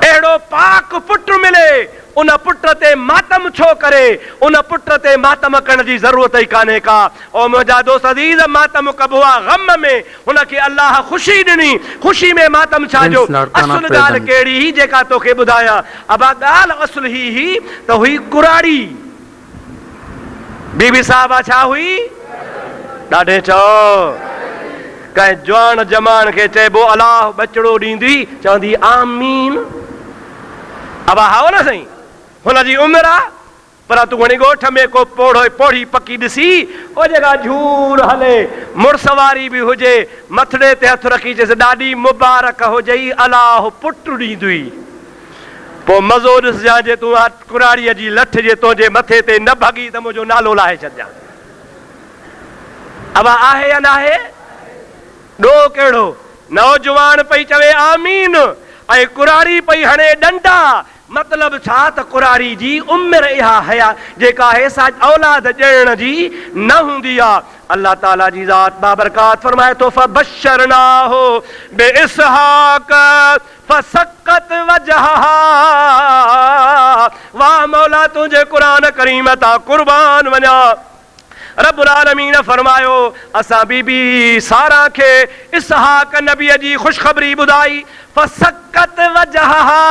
अहिड़ो पाक पुट मिले उन पुट ते मातम छो करे, उन पुट ते मातम करण जी ज़रूरत ई कान्हे का। ओ मुंहिंजा दोस्त अज़ीज़, मातम कबो आहे गम में, हुनखे अल्लाह ख़ुशी ॾिनी, ख़ुशी में मातम छा जो? असुल ॻाल्हि कहिड़ी ही जेका तोखे ॿुधायां? अबा ॻाल्हि असुल ही त हुई कुराड़ी। बीबी साहिबा छा हुई? ॾाढे चओ कंहिं जवान जमान खे चइबो अलाह बचड़ो ॾींदी, चवंदी आमीन। अबा हाओ न साईं, हुनजी उमिरि आहे, पर तूं वञी ॻोठ में को पोड़ी पकी ॾिसी, ओ जेका झूर हले, मुड़ुस वारी बि हुजे, मथड़े ते हथु रखी चएसि ॾाढी मुबारक हुजई, अलाह पुट ॾींदुई। पोइ मज़ो ॾिसजांइ जे तूं कुराड़ीअ जी लठ जे तुंहिंजे मथे ते न भॻी त मुंहिंजो नालो लाहे छॾिजां। अबा आहे या न आहे? ॾोह कहिड़ो? नौजवान पई चवे आमीन ऐं कुराड़ी पई हणे डंडा। मतलब छा त कुराड़ी जी उमिरि इहा हया जेका हेसा औलाद ॾियण जी न हूंदी आहे। अल्लाह ताला जी ज़ात बाबरकात फरमाए थो फबशरनाहु बिइस्हाक फसक्कत वजहहा। वाह मौला तुंहिंजे कुरान करीम तां कुर्बान वञा। रब्बुल आलमीन फरमायो असां बीबी सारा खे इसहाक नबीअ जी ख़ुशख़बरी ॿुधाई। फसक्कत वजहहा,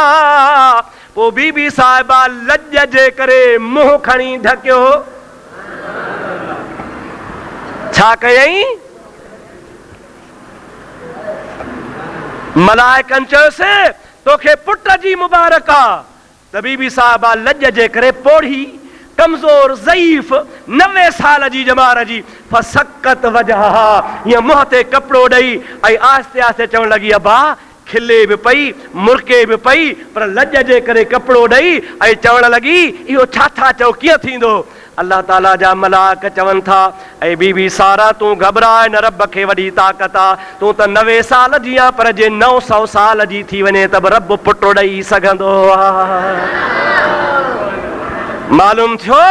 पोइ बीबी साहिबा लॼ जे करे मुंहुं खणी ढकियो। छा कयई? मलाइकनि चयोसि तोखे पुट जी मुबारक आहे। त बीबी साहिबा लॼ जे करे पोढ़ी, कमज़ोर ज़ईफ़ 90 साल जी जमार जी। फसक्कत वजहहा, हीअं मुंहं ते कपिड़ो ॾेई ऐं आहिस्ते आहिस्ते चवण लॻी अबा, खिले बि पई, मुरके बि पई, पर लॼ जे करे कपिड़ो ॾेई ऐं चवण लॻी इहो छा था चओ, कीअं थींदो? अल्लाह ताला जा मलाइक चवनि था ऐं बीबी सारा तूं घबराए न, रब खे वॾी ताक़त आहे। तूं त 90 साल जी आहे, पर जे 900 साल जी थी वञे त बि रब पुट ॾेई सघंदो आहे। मालूम थियो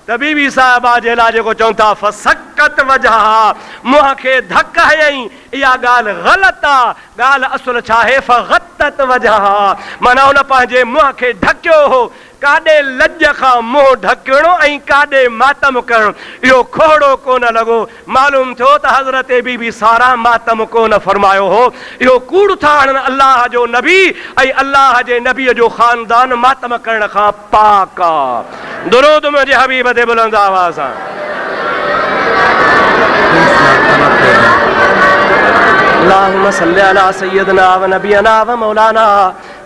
त बीबी साहिबा जे लाइ जेको चवनि था फसक्कत वजहहा, मुंहं खे धक हयईं, इहा ॻाल्हि ग़लति आहे। ॻाल्हि असुल छा आहे? फगत्तत वजहहा, माना हुन पंहिंजे मुंहं खे ढकियो हो। काॾे लॼ खां मुंहुं ढकणो ऐं काॾे मातम करणो, इहो खोड़ो कोन लॻो। मालूम थियो त हज़रत बीबी सारा मातम कोन फरमायो हो। इहो कूड़ था हणनि अल्लाह जो नबी ऐं अल्लाह जे नबीअ जो ख़ानदान मातम करण खां पाक आहे। दुरूद मुंहिंजे हबीब ते बुलंद आवाज़ सां। अल्लाहुम्मा सल्ली अला सय्यदना व नबियना व मौलाना।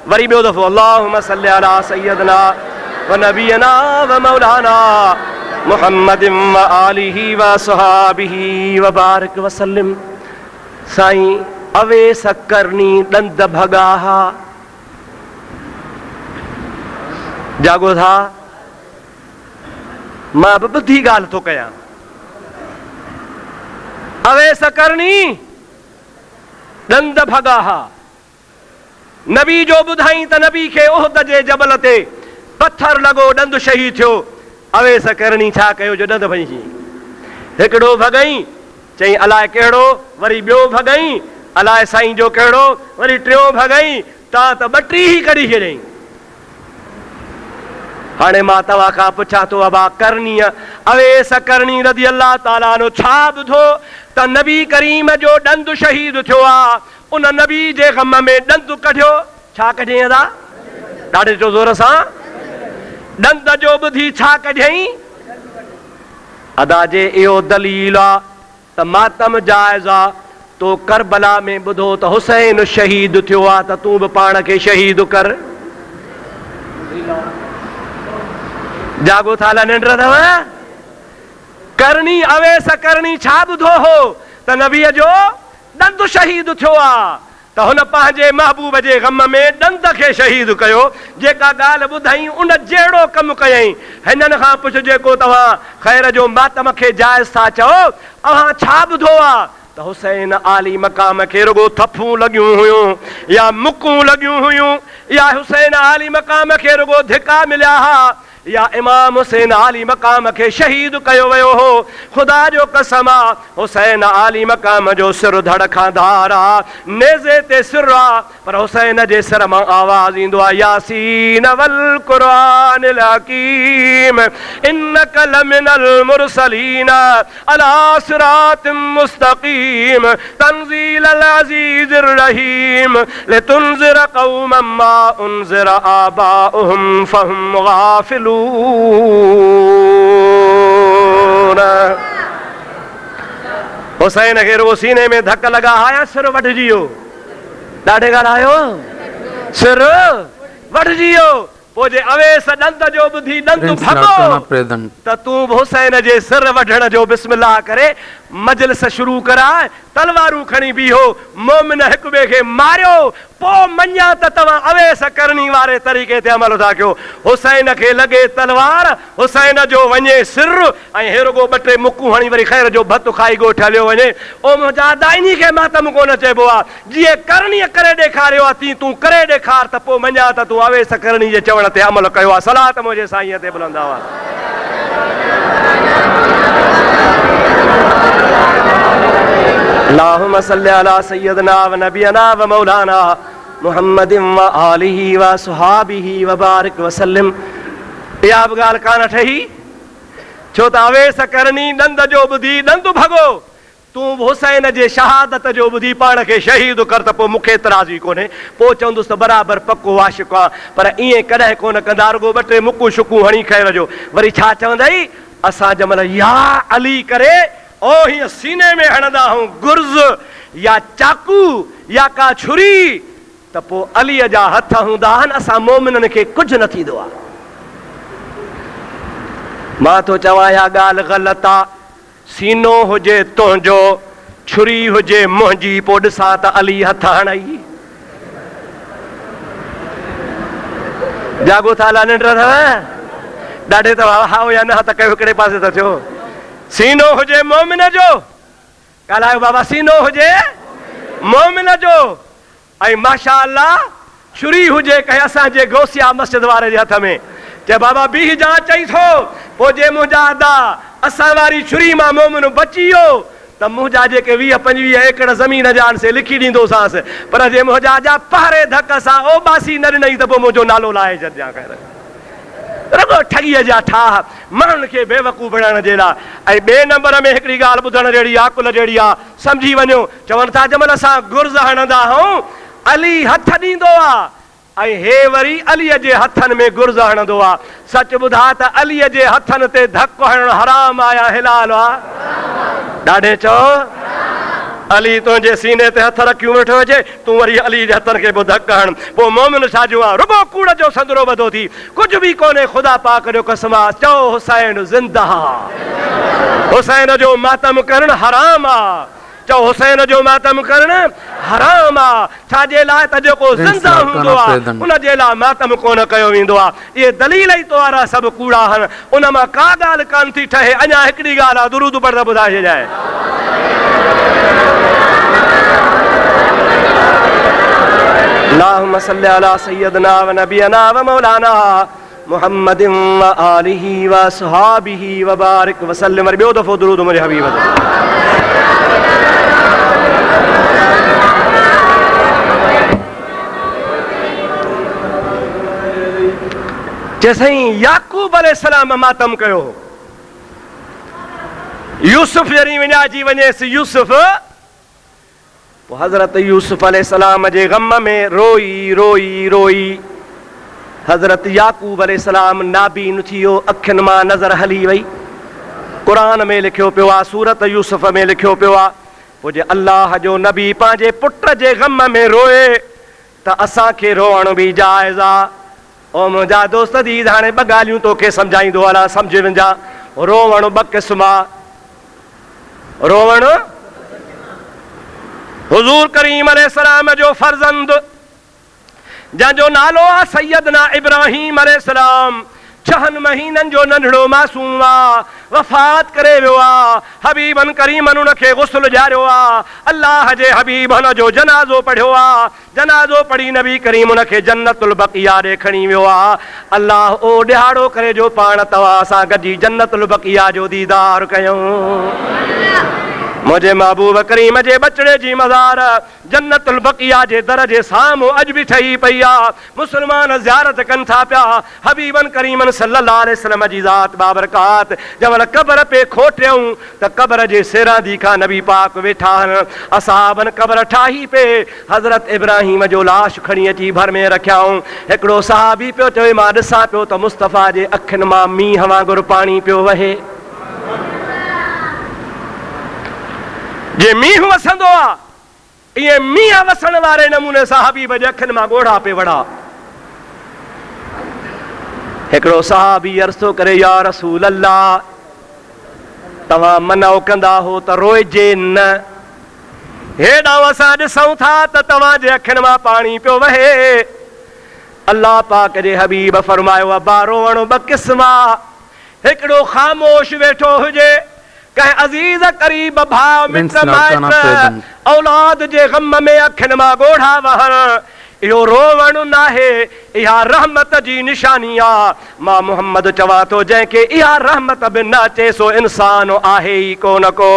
वरी ॿियो दफ़ो अल्लाहुम्मा सल्ली अला सय्यदना व नबियना व मौलाना मुहम्मदिन व आलिहि व सहाबिहि व बारिक व सल्लिम। साईं अवेस करनी ॾंद भॻा, जागो था, मां बि ॿुधी ॻाल्हि थो कयां। अवेस करनी ॾंद भॻा, नबी जो ॿुधाई त नबी खे उहद जे जबल ते पत्थर लॻो, ॾंद शहीद थियो। अवेस करणी छा कयो जो ॾंद भॼी? हिकिड़ो भॻई, चई अलाए कहिड़ो, वरी ॿियो भॻई, अलाए साईं जो कहिड़ो, वरी टियों भॻई, तव्हां त 2 टी ही कढी छॾियईं। हाणे मां तव्हां खां पुछां थो अबा करणी, अवेस करणी रज़ी अल्लाह ताला अन्हु छा ॿुधो त नबी करीम जो ॾंद शहीद थियो आहे? उन नबी जे ग़म में ॾंद कढियो। छा कढियईं अदा? ॾाढे जो ज़ोर सां ॾंद जो ॿुधी छा कढियईं? अदा जे इहो दलील आहे त मातम जाइज़ आहे। तो करबला में ॿुधो त हुसैन शहीद थियो आहे, त तूं बि पाण खे शहीद कर। जागो था ला, निंड अथव? करणी अवेस करणी छा ॿुधो हो त नबीअ जो ॾंद शहीद थियो आहे, त हुन पंहिंजे महबूब जे ग़म में ॾंद खे शहीद कयो। जेका ॻाल्हि ॿुधाई उन जहिड़ो कमु कयईं। हिननि खां पुछ जेको तव्हां ख़ैर जो मातम खे जाइज़ था चओ, अव्हां छा ॿुधो आहे त हुसैन आली मक़ाम खे रुगो थफूं लॻियूं हुयूं या मुकूं लॻियूं हुयूं, या हुसैन आली मक़ाम खे रुगो धिका मिलिया हा, या इमाम हुसैन आली मक़ाम खे शहीद कयो वियो हो? ख़ुदा जो कसम आहे, हुसैन आली मक़ाम जो सिर धड़ खां धार आहे, नेज़े ते सिर आहे, पर हुसैन जे सिर मां आवाज़ ईंदो आहे यासीन वल क़ुरानिल हकीम इन्नक लमिनल मुरसलीन अला सिरातिम मुस्तकीम तंजीलल अज़ीज़िर रहीम लितुनज़िर क़ौमम मा उनज़िर आबाउहुम फहुम गाफ़िलून। हुसैन खे रुगो सीने में धक लगा आया सिर वढिजी वियो। ॾाढे ॻाल्हायो सिर वढिजी वियो। पोइ जे अवेस ॾंद जो ॿुधी ॾंद भॻो त तूं बि हुसैन जे सिर वढण जो बिस्मिल्लाह करे मजलिस शुरू कराए। तलवारूं खणी बीहो, मोमिन हिक ॿिए खे मारियो, पोइ मञा त तव्हां अवेस करणी वारे तरीक़े ते अमल था कयो। हुसैन खे लॻे तलवार, हुसैन जो वञे सिर ऐं हे रुगो ॿ टे मुकूं हणी वरी ख़ैर जो भत खाई ॻोठ हलियो वञे। ओ मुंहिंजा दाइनी खे मातम कोन चइबो आहे। जीअं करणीअ करे ॾेखारियो आहे तीअं तूं करे ॾेखार त पोइ मञा त तूं अवेस करणी जे चवण ते अमल कयो आहे। सलात मुंहिंजे साईं ते बुलंदा हुआ। अल्लाहुम्मा सल्ली अला सय्यदना व नबियना व मौलाना मुहम्मदिन व आलिहि व सुहाबिहि व बारिक व सल्लिम। इहा बि ॻाल्हि कान ठही, छो त अवेस करणी ॾंद जो ॿुधी ॾंद भॻो। तूं बि हुसैन जे शहादत जो ॿुधी पाण खे शहीद कर त पोइ मूंखे एतिराज़ ई कोन्हे। पोइ चवंदुसि त बराबरि पको आशिक़ु आहे, पर ईअं कॾहिं कोन कंदा। रुगो ॿ टे मुकूं शुकूं हणी ख़ैर जो वरी छा चवंदई असां जंहिंमहिल या अली करे ओ हीअं सीने में हणंदा हूं गुर्ज़ या चाकू या का छुरी त पोइ अलीअ जा हथ हूंदा आहिनि। असां मोमिननि खे कुझु न थींदो आहे। मां थो चवां इहा ॻाल्हि ग़लति आहे। सीनो हुजे तुंहिंजो, छुरी हुजे मुंहिंजी, पोइ ॾिसां त अली हथ हणई। जागो था निंड अथव ॾाढे तव्हां हाओ या न त कयो हिकिड़े पासे था थियो। सीनो हुजे मोमिन जो, ॻाल्हायो बाबा, सीनो हुजे मोमिन जो ऐं माशा अल्लाह छुरी हुजे कंहिं असांजे गौसिया मस्जिद वारे जे हथ में। चए बाबा बीह जा चई थो। पोइ जे मुंहिंजा अदा असां वारी छुरी मां मोमिन बची वियो त मुंहिंजा जेके 20-25 एकड़ ज़मीन जान से लिखी ॾींदोसांसि, पर जे मुंहिंजा जा पहरे धक सां ओबासी न ॾिनई त पोइ मुंहिंजो नालो लाहे छॾिजां। रुगो ठगीअ जा ठाह माण्हुनि खे बेवकूफ़ बणाइण जे लाइ। ऐं ॿिए नंबर में हिकिड़ी ॻाल्हि ॿुधण जहिड़ी आहे, कुल जहिड़ी आहे, सम्झी वञो। चवनि था जंहिंमहिल असां गुर्ज़ हणंदा आहियूं अली हथ ॾींदो आहे ऐं हे वरी अलीअ जे हथनि में गुर्ज़ हणंदो आहे। सच ॿुधा त अलीअ जे हथनि ते धक हणणु हराम आहे या हिलाल आहे? ॾाढे चओ अली तुंहिंजे सीने ते हथ रखियूं वेठो हुजे, तूं वरी अली जे हथनि खे बि धक हण। पोइ मोमिन छा जो आहे? रुगो कूड़ जो संदरो वधो थी, कुझु बि कोन्हे। ख़ुदा पाक जो कसम आहे, चओ हुसैन ज़िंदा। हुसैन जो मातम करणु हराम आहे। चओ हुसैन जो मातम करणु हराम आहे। छाजे लाइ? त जेको ज़िंदा हूंदो आहे उन जे लाइ मातम कोन कयो वेंदो आहे। इहे दलील ई तोरा सभु कूड़ा आहिनि, उन मां का ॻाल्हि कान थी ठहे। अञा हिकिड़ी ॻाल्हि आहे, दुरूद पढ़ त ॿुधाए छॾाए। अल्लाहुम्मा सल्ली अला सय्यदना व नबियना व मौलाना मुहम्मदिन व आलिहि व सुहाबिहि व बारिक व सल्लिम। वरी ॿियो दफ़ो दुरूद मुंहिंजे हबीब ते। जैसे याकूब अलैहिस्सलाम मातम कयो, यूसुफ जरी विञाइजी वञेसि यूसुफ, पोइ हज़रत यूसुफ अलैहिस्सलाम जे ग़म में रोई रोई रोई हज़रत याकूब अलैहिस्सलाम नाबीन थी वियो, अखियुनि मां नज़र हली वई। क़ुरान में लिखियो पियो आहे, सूरत यूसुफ में लिखियो पियो आहे, पोइ जे अल्लाह जो नबी पंहिंजे पुट जे ग़म में रोए त असांखे रोअण बि जाइज़ आहे। ओ मुंहिंजा दोस्त दीद, हाणे ॿ ॻाल्हियूं तोखे सम्झाईंदो हलां, सम्झ वञा। रोवण ॿ क़िस्म आहे। रोवण हुज़ूर करीम अलैहिस्सलाम जो फर्ज़ंद जंहिंजो नालो आहे सैयदना इब्राहीम अलैहिस्सलाम, 6 महीननि जो नंढड़ो मासूम आहे, वफ़ात करे वियो आहे। हबीबन करीमन उनखे गुस्ल ॾियारियो आहे। अल्लाह जे हबीब हुन जो जनाज़ो पढ़ियो आहे। जनाज़ो पढ़ी नबी करीम उनखे जन्नतुल बक़िया ॾे खणी वियो आहे। अल्लाह ओ ॾिहाड़ो करे जो पाण तव्हां सां गॾिजी जन्नतुल बक़िया जो दीदार कयूं। मुझे महबूब करीम जे बचड़े जी मज़ार जन्नतुल बकिया जे दर जे साम्हूं अॼु बि ठही पई आहे। मुस्लमान ज़ियारत कनि था पिया हबीबन करीमन सल्लल्लाहु अलैहि वसल्लम जी ज़ात बाबरकात। जंहिं क़बर पे खोटियऊं त क़बर जे सिरांदी खां नबी पाक वेठा आहिनि। असहाबन क़बर ठाही पे हज़रत इब्राहिम जो लाश खणी अची भर में रखियाऊं। हिकिड़ो सहाबी पियो चवे मां ॾिसां पियो त मुस्तफ़ा जे अखियुनि मां मींहं वांगुरु पाणी पियो वहे। जे मींहुं वसंदो आहे इहे मींहं वसण वारे नमूने सां हबीब जे अखियुनि मां ॻोढ़ा पे वड़ा। हिकिड़ो सहाबी अर्ज़ थो करे या रसूल अल्लाह तव्हां मनो कंदा हो त रोइजे न, हेॾां असां ॾिसूं था त तव्हांजे अखियुनि मां पाणी पियो वहे। अल्लाह पाक जे हबीब फरमायो अब्बा रोअण ॿ क़िस्म आहे। हिकिड़ो ख़ामोश वेठो हुजे कंहिं अज़ीज़ करीब भाउ मित्र माइट औलाद जे ग़म में अखियुनि मां ॻोढ़ा वहण, इहो रोवण नाहे, इहा रहमत जी निशानी आहे। मां मोहम्मद चवां थो जंहिंखे इहा रहमत बि न अचे सो इंसान आहे ई कोन को।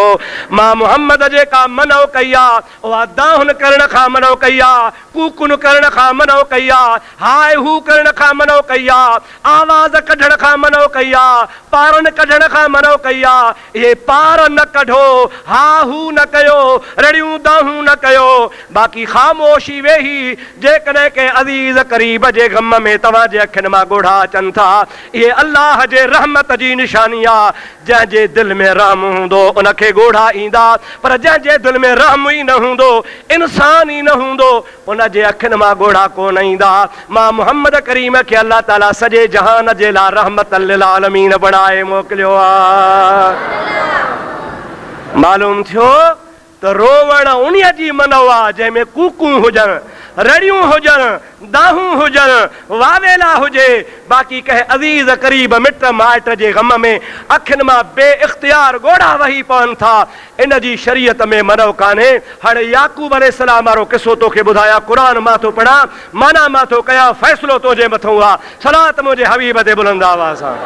मां मोहम्मद जेका मनो कई आहे उहा दाहुन करण खां मनो कई आहे, कूकुन करण खां मनो कई आहे, हाय हू करण खां मनो कई आहे, आवाज़ कढण खां मनो कई आहे, पारन कढण खां मनो कई आहे। इहे पार न कढो, हा हू न कयो, रड़ियूं दाहूं न कयो। बाक़ी ख़ामोशी वेही जेकॾहिं कंहिं अज़ीज़ करीब जे ग़म में तव्हांजे अखियुनि मां ॻोढ़ा अचनि था, इहे अल्लाह जे रहमत जी निशानी आहे। जंहिंजे दिलि में रहम हूंदो उनखे ॻोढ़ा ईंदा, पर जंहिंजे दिलि में रहम ई न हूंदो, इंसान ई न हूंदो, उनजे अखियुनि मां ॻोढ़ा कोन ईंदा। मां मोहम्मद करीम खे अल्लाह ताला सॼे जहान जे लाइ रहमत लिल आलमीन बणाए मोकिलियो आहे। मालूम थियो त रोवण उन्हीअ जी मनो आहे जंहिंमें कूकूं हुजनि, रड़ियूं हुजनि, दाहूं हुजनि, वावेला हुजे। बाक़ी कंहिं अज़ीज़ करीब मिट माइट जे ग़म में अखियुनि मां बे इख़्तियार ॻोढ़ा वही पवनि था, इन जी शरीयत में मनो कान्हे। हाणे याकूब अलैहिस्सलाम वारो किसो तोखे ॿुधायां, क़ुरान मां थो पढ़ां, माना मां थो कयां, फ़ैसिलो तुंहिंजे मथां आहे। सलात मुंहिंजे हबीब ते बुलंद आवाज़ सां।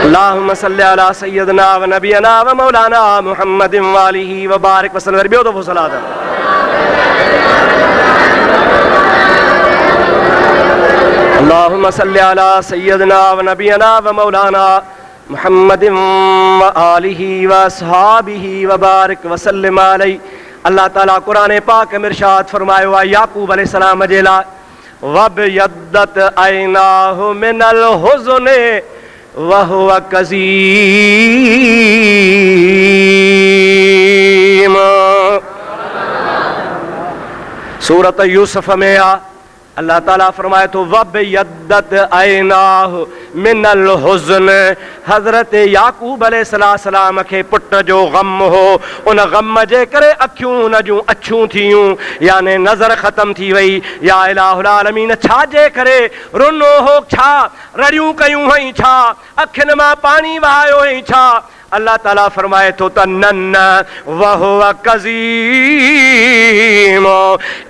अल्लाहुम्मा सल्लि अला सय्यदना व नबियना व मौलाना मुहम्मदिन व आलिहि व बारिक वसल्लम। ॿियो दफ़ो सलात। अल्लाहुम्मा सल्लि अला सय्यदना व नबियना व मौलाना मुहम्मदिन व आलिहि व अस्हाबिहि व बारिक वसल्लम अलैहि। अल्लाह ताला कुरान पाक में इरशाद फरमायो आहे याकूब अलैहिस्सलाम जे लाइ, वबयद्दत ऐनाहु मिनल हुज़्न वहुव कज़ीम। सूरत यूसुफ में आ अल्लाह ताला फरमाए तो वबयद्दत ऐनाहु मिनल हुज़्न। हज़रत याकूब अलैहिस्सलाम खे पुट जो ग़म हो, उन ग़म जे करे अखियूं उन जूं अछूं थियूं, याने नज़र ख़त्म थी वई। या इलाहुल आलमीन छाजे करे रुनो हो, छा रड़ियूं कयूं हुई, छा अखियुनि मां पाणी वहायो हुई, छा? अल्लाह ताला फरमाए थो त न वहुव कज़ीम,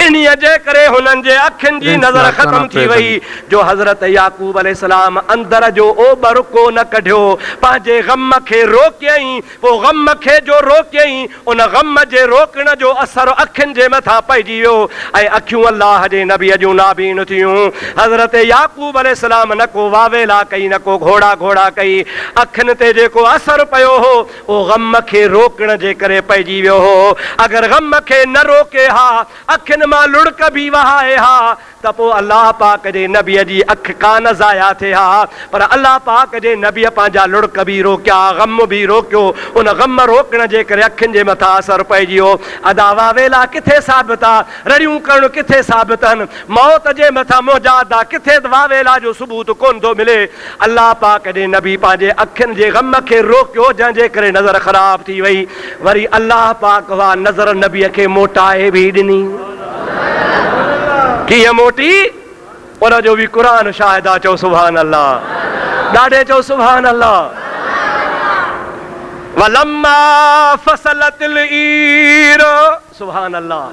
इन्हीअ जे करे हुननि जे अखियुनि जी नज़र ख़त्म थी वई। जो हज़रत याकूब अलैहिस्सलाम अंदर जो ओबर को न कढियो, पंहिंजे ग़म खे रोकियईं, पोइ ग़म खे जो रोकियईं उन ग़म जे रोकण जो असर अखियुनि जे मथां पइजी वियो ऐं अखियूं अल्लाह जे नबीअ जूं नाबीन थियूं। हज़रत याकूब अलैहिस्सलाम न को वावेला कई, न को घोड़ा घोड़ा कई, अखियुनि ते जेको असर पियो हो उहो ग़म खे रोकण जे करे पइजी वियो हो। अगरि ग़म खे न रोके हा, अखियुनि मां लुड़क बि वहाए हा, त पोइ अल्लाह पाक जे नबीअ जी अखि कान ज़ाया थिए हा। पर अल्लाह पाक जे नबीअ पंहिंजा लुड़क बि रोकिया, ग़म बि रोकियो, उन ग़म रोकण जे करे अखियुनि जे मथां असर पइजी वियो। अदा वावेला किथे साबित आहे, रड़ियूं करणु किथे साबित आहिनि, मौत जे मथां मुजाद आहे, किथे वावेला जो सबूत कोन थो मिले। अल्लाह पाक जे नबी पंहिंजे अखियुनि जे ग़म खे रोकियो, जंहिंजे करे नज़र ख़राब थी वई। वरी अल्लाह पाक उहा नज़र नबीअ खे मोटाए बि ॾिनी। कीअं मोटी, उन जो बि क़ुरान शाहिद आहे। चओ सुभान अल्लाह, ॾाढे चओ सुभान अल्लाह। वलम्मा फसलतिल ईर, सुभान अल्लाह।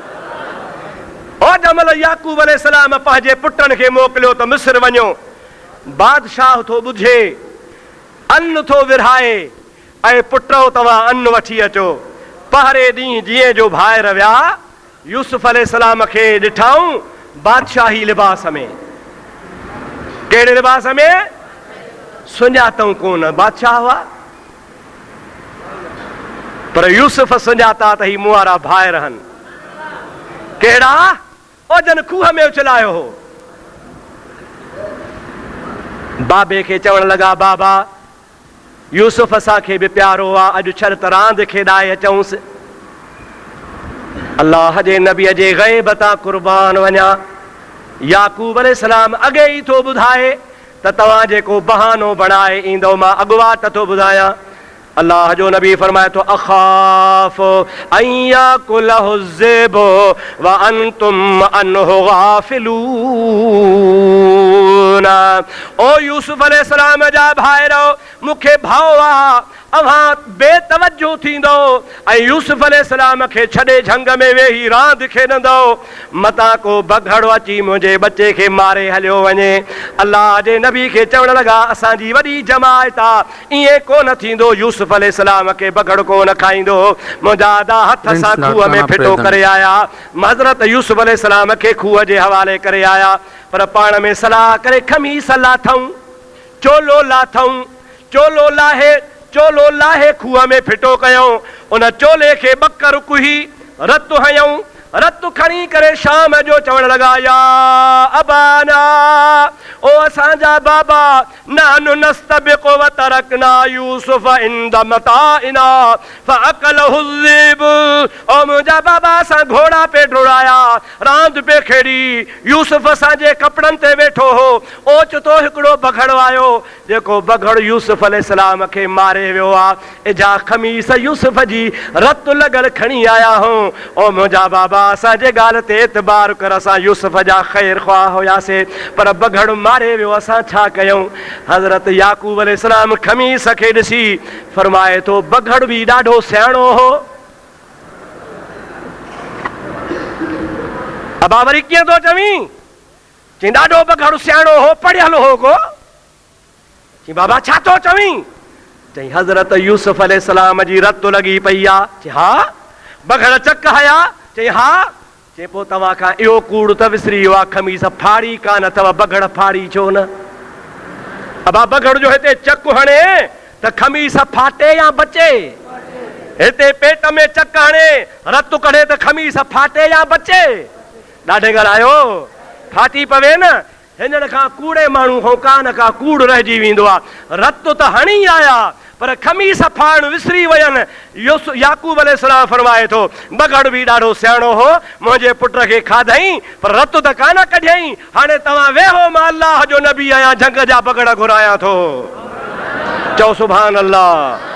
और जमल याकूब अलैहिस्सलाम पंहिंजे पुटनि खे मोकिलियो त मिस्र वञो। बादशाह थो ॿुधे अन्न थो विरहाए ऐं पुटो तव्हां अन्न वठी अचो। पहरे ॾींहुं जीअं जो भाइर विया यूसुफ अलैहिस्सलाम खे ॾिठऊं बादशाही लिबास में। कहिड़े लिबास में? सुञातऊं कोन, बादशाह हुआ पर यूसुफ सुञाता त ही मूं वारा भाइर आहिनि। कहिड़ा? ओ जन खूह में उछलायो हो। बाबे खे चवण लॻा बाबा यूसुफ असांखे बि प्यारो आहे, अॼु छड़ त रांदि खेॾाए अचऊंसि। अल्लाह जे नबीअ जे ग़ैब तां कुर्बान वञा। याकूब अलैहिस्सलाम अॻे ई थो ॿुधाए त तव्हां जेको बहानो बणाए ईंदो मां अॻुवाट थो ॿुधायां। अल्लाह जो नबी फरमाए थो अख़ाफ़ अन याकुलहु ज़िब व अंतुम अन्हु गाफ़िलून। ओ यूसुफ अलैहिस्सलाम जा भाइरो मूंखे भाउ आहे, अव्हां बेतवजो थींदो ऐं यूसुफ अलैहिस्सलाम खे छॾे झंग में वेही रांदि खेॾंदो, मतां को बघड़ो अची मुंहिंजे बचे खे मारे हलियो वञे। अल्लाह जे नबी खे चवण लॻा असांजी वॾी जमायत आहे, ईअं कोन थींदो, यूसुफ अलैहिस्सलाम खे बघड़ कोन खाईंदो। मुंहिंजा आदा हथ सां खूह में फिटो करे आया, हज़रत यूसुफ अलैहिस्सलाम खे खूह जे हवाले करे आया, पर पाण में सलाह करे खमीस लाथऊं, चोलो लाथऊं, चोलो लाहे खूह में फिटो कयूं, उन चोले खे बकर कुही रतु हयऊं, रतु खणी करे शाम जो चवण लॻा या अबाना ओ असांजा बाबा नानु नस्तबिक़ु व तरकना यूसुफ इंद मताइना फअकलहु ज़िब। ओ मुंहिंजा बाबा असां घोड़ा पे डोड़ाया, रांदि पे खेॾी, यूसुफ असांजे कपिड़नि ते वेठो हो, ओचितो हिकिड़ो बघड़ो आयो जेको बघड़ यूसुफ अलैहिस्सलाम खे मारे वियो आहे। इजा खमीस यूसुफ जी रतु लॻल खणी आया हूं। ओ मुंहिंजा बाबा असांजे ॻाल्हि ते एतबार कर, असां यूसुफ जा ख़ैर ख़्वाह हुयासीं, पर बघड़ मारे वियो, असां छा कयूं? हज़रत याकूब अलैहिस्सलाम खमीस खे ॾिसी फरमाए थो बघड़ बि ॾाढो सियाणो हो। अबा वरी कीअं थो चवीं? चई ॾाढो बघड़ सियाणो हो, पढ़ियल हो को। चई बाबा छा थो चवीं? चई हज़रत यूसुफ अलैहिस्सलाम जी रतु लॻी पई आहे। चई हा। बघड़ चक हया? चई हा। चई पोइ तव्हां खां इहो कूड़ त विसरी वियो आहे, खमीस फाड़ी कान अथव, बघड़ फाड़ी छो न? अबा बघड़ जो हिते चक हणे त खमीस फाटे या बचे? हिते पेट में चक हणे रतु कढे त खमीस फाटे या बचे? ॾाढे ॻाल्हायो, फाटी पवे न। हिननि खां कूड़े माण्हू खां कान खां कूड़ रहिजी वेंदो आहे। रतु त हणी आया पर खमीस फाड़ण विसरी वयनि। याकूब अलैहिस्सलाम फरमाए थो बघड़ बि ॾाढो सियाणो हो, मुंहिंजे पुट खे खाधई पर रतु त कान कढियई। हाणे तव्हां वेहो, मां अल्लाह जो नबी आहियां, झंग जा बघड़ घुरायां थो। चओ सुभान अल्लाह।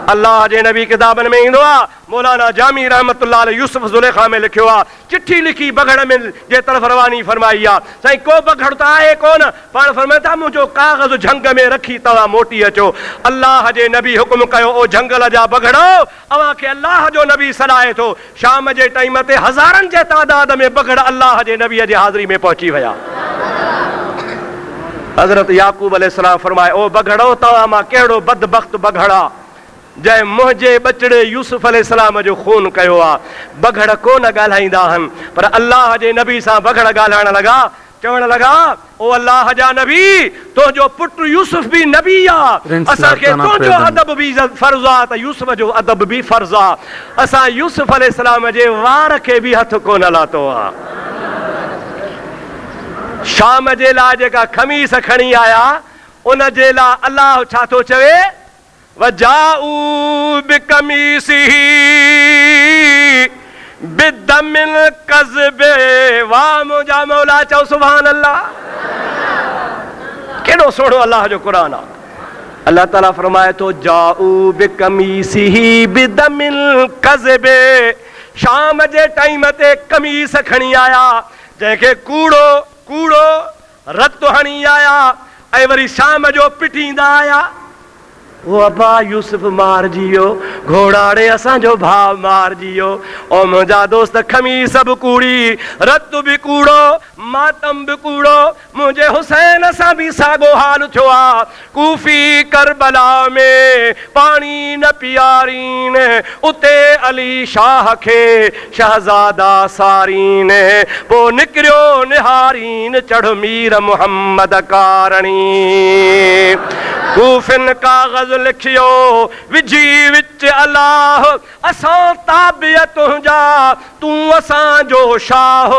अल्लाह जे नबी किताबनि में ईंदो आहे, मौलाना जामी रहमतुल्लाह अलैह यूसुफ ज़ुलेखा में लिखियो आहे, चिठी लिखी बघड़ में जे तरफ़ रवानी फरमाई आहे। साईं को बघड़ त आहे कोन, पाण फरमाए था मुंहिंजो काग़ज़ झंग में रखी तव्हां मोटी अचो। अल्लाह जे नबी हुकुम कयो, ओ झंगल जा बघड़ो अव्हां खे अल्लाह जो नबी सॾाए थो। शाम जे टाइम ते हज़ारनि जे तादाद में बघड़ अल्लाह जे नबीअ जे हाज़िरी में पहुची विया। हज़रत याकूब अलैहिस्सलाम फरमाए ओ बघड़ो तव्हां मां कहिड़ो बदबख्त बघड़ा जंहिं मुंहिंजे बचड़े यूसुफ अलैहिस्सलाम जो खून कयो आहे। बघड़ कोन ॻाल्हाईंदा आहिनि पर अल्लाह जे नबी सां बघड़ ॻाल्हाइण लॻा, चवण लॻा ओ अल्लाह जा नबी तुंहिंजो पुटु यूसुफ बि नबी आहे, असांखे तुंहिंजो अदब बि फर्ज़ आहे त यूसुफ जो अदब बि फर्ज़ आहे। असां यूसुफ अलैहिस्सलाम जे वार खे बि हथ कोन लाथो आहे। शाम जे लाइ जेका खमीस खणी आया उन जे लाइ अल्लाह छा थो चवे? वजाऊ बिकमीसिही बिदमिल कज़बे। वाह मुंहिंजा मौला, चओ सुभान अल्लाह। केॾो सुहिणो अल्लाह जो क़ुरान आहे। अल्लाह ताला फरमाए थो जाऊ बिकमीसिही बिदमिल कज़बे। शाम जे टाइम ते कमीस खणी आया, जंहिंखे कूड़ो कूड़ो रतु हणी आया ऐं वरी शाम जो पिटींदा आया। वो अबा यूसुफ मारजी वियो, घोड़ाड़े असांजो भाव मारजियो। ओ मुंहिंजा दोस्त खमीस बि कूड़ी, रत बि कूड़ो, मातम बि कूड़ो, मुंहिंजे हुसैन सां बि साॻियो हाल थियो आहे। कूफी करबला में पाणी न पीआरीन, उते अली शाह खे शहज़ादा सारीन, पोइ निकिरियो निहारीन चढ़ मीर मुहम्मद कारणी। कूफिन कागज़ लिखियो विझी विच अलाह, असां ताबिय तुंहिंजा तूं असांजो शाह,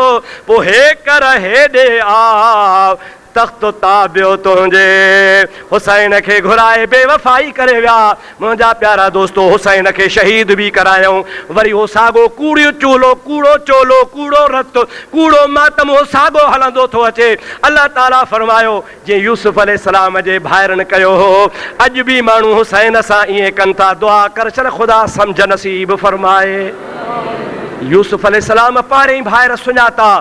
पोइ हे कर हेॾे आ तख़्त ताबियो तुंहिंजे। हुसैन खे घुराए बेवफ़ाई करे विया। मुंहिंजा प्यारा दोस्तो हुसैन खे शहीद बि करायूं। वरी हो साॻो कूड़ियो चूलो, कूड़ो चोलो, कूड़ो रत, कूड़ो मातम हो साॻो हलंदो थो अचे। अल्लाह ताला फरमायो जीअं यूसुफ अलैहिस्सलाम जे भाइरनि कयो हो, अॼु बि माण्हू हुसैन सां ईअं कनि था। दुआ कर छॾ ख़ुदा सम्झ नसीब फरमाए। यूसुफ अलैहिस्सलाम पारे भाइर सुञाता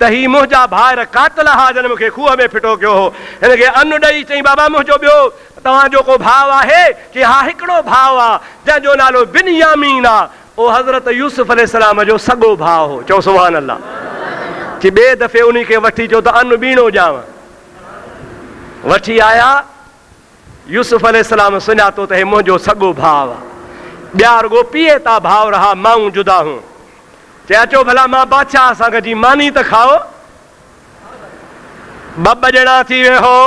त ही मुंहिंजा भाइर कातिल हा जन मूंखे खूह में फिटो कयो हो। हिनखे अनु ॾेई चई बाबा मुंहिंजो ॿियो तव्हांजो को भाउ आहे? कि हा हिकिड़ो भाउ आहे जंहिंजो नालो बिन्यामीन आहे। ओ हज़रत यूसुफ अलैहिस्सलाम जो सॻो भाउ हो। चओ सुभान अल्लाह। कि ॿिए दफ़े उन खे वठी चो त अनु ॿीणो ॾियांव। वठी आया, यूसुफ अलैहिस्सलाम सुञातो त हे मुंहिंजो सॻो भाउ आहे। ॿिया रुॻो पीए था भाउ रहा, माऊं जुदा हूं। चए अचो भला मां बादशाह सां गॾिजी मानी त खाओ। ॿ ॼणा थी वियो हो।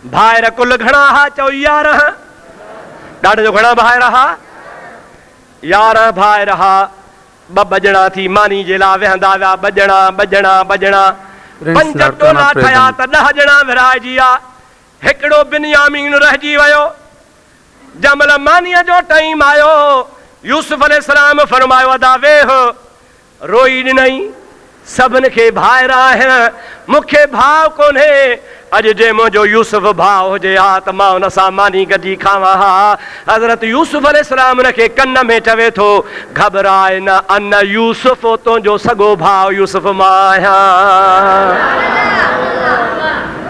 भाइर कुल घणा हा? चओ 11। ॾाढो जो घणा भाइर हा? 11 भाइर हा। ॿ ॼणा थी मानी जे लाइ वेहंदा विया। ॿ ॼणा 5 टोला ठहिया त 10 ॼणा विराइजी विया। हिकिड़ो बिन्यामीन रहिजी वियो। जंहिंमहिल मानीअ जो टाइम आयो, यूसुफ अलैहिस्सलाम फरमायो अदा वेह। रोई ॾिनई, सभिनि खे भाइर आहिनि, मूंखे भाउ कोन्हे। अॼु जे मुंहिंजो यूसुफ भाउ हुजे हा त मां हुन सां मानी गॾिजी खावां हा। हज़रत यूसुफ अलैहिस्सलाम हुनखे कन में चवे थो घबराए न, अन यूसुफ तुंहिंजो सॻो भाउ यूसुफ मां आहियां।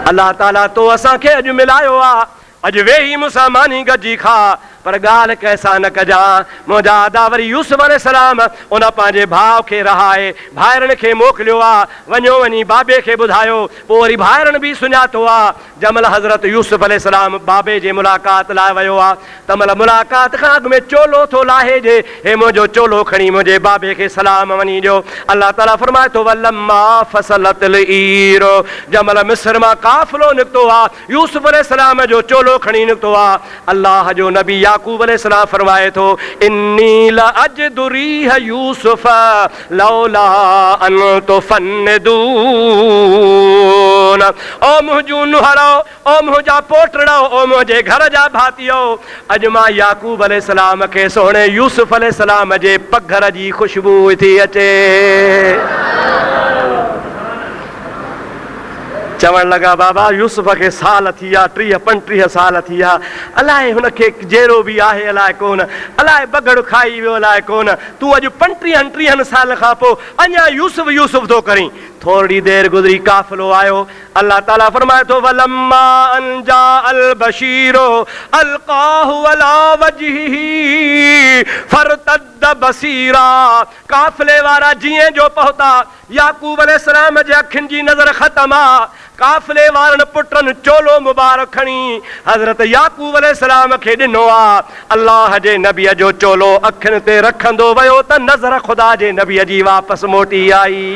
अल्लाह ताला तो असांखे अॼु मिलायो आहे। अॼु वेही मूंसां मानी गॾिजी खा, पर ॻाल्हि कंहिंसां न कजां। मुंहिंजा अदा वरी यूसुफ अलैहिस्सलाम उन पंहिंजे भाउ खे रहाए भाइरनि खे मोकिलियो आहे। वञो वञी बाबे खे ॿुधायो। पोइ वरी भाइरनि बि सुञातो आहे। जंहिंमहिल हज़रत यूसुफ अलैहिस्सलाम बाबे जे मुलाक़ात लाइ वियो आहे, तंहिंमहिल मुलाक़ात खां अॻु में चोलो थो लाहे जे, हे मुंहिंजो चोलो खणी मुंहिंजे बाबे खे सलाम वञी ॾियो। अल्लाह ताला फरमाए थो वलम्मा फसलतिल ईर, जंहिंमहिल मिस्र मां काफ़िलो निकितो आहे, यूसुफ अलैहिस्सलाम जो चोलो खणी निकितो आहे। अल्लाह जो नबी याकूब अलैहिस्सलाम फरमाए थो इन्नी लअजदु रीह यूसुफ लौला अन तुफन्निदून। ओ मुंहिंजो नुहरो, ओ मुंहिंजा पोटड़ो, ओ मुंहिंजे घर जा भातियो, अॼु मां याकूब अलैहिस्सलाम खे सोणे यूसुफ अलैहिस्सलाम जे पघर जी ख़ुशबू थी अचे। चवण लॻा बाबा यूसुफ खे साल थी विया, 30-35 साल थी विया, अलाए हुनखे जहिड़ो बि आहे अलाए कोन, अलाए बगड़ खाई वियो अलाए कोन। तूं अॼु 35-30 साल खां पोइ अञा यूसुफ यूसुफ थो करीं। थोरी देरि गुज़री काफ़िलो आयो। अल्लाह ताला फरमाए थो वलम्मा अन जाअल बशीरो अलकाहु अला वजहिही फरतद बसीरा। काफ़िले वारा जीअं जो पहुता, याकूब अलैहिस्सलाम जे अखियुनि जी नज़र ख़तम आहे। काफ़िले वारनि पुटनि चोलो मुबारक खणी हज़रत याकूब अलैहिस्सलाम खे ॾिनो आहे। अल्लाह जे नबीअ जो चोलो अखियुनि ते रखंदो वियो त नज़र ख़ुदा जे नबीअ जी वापसि मोटी आई।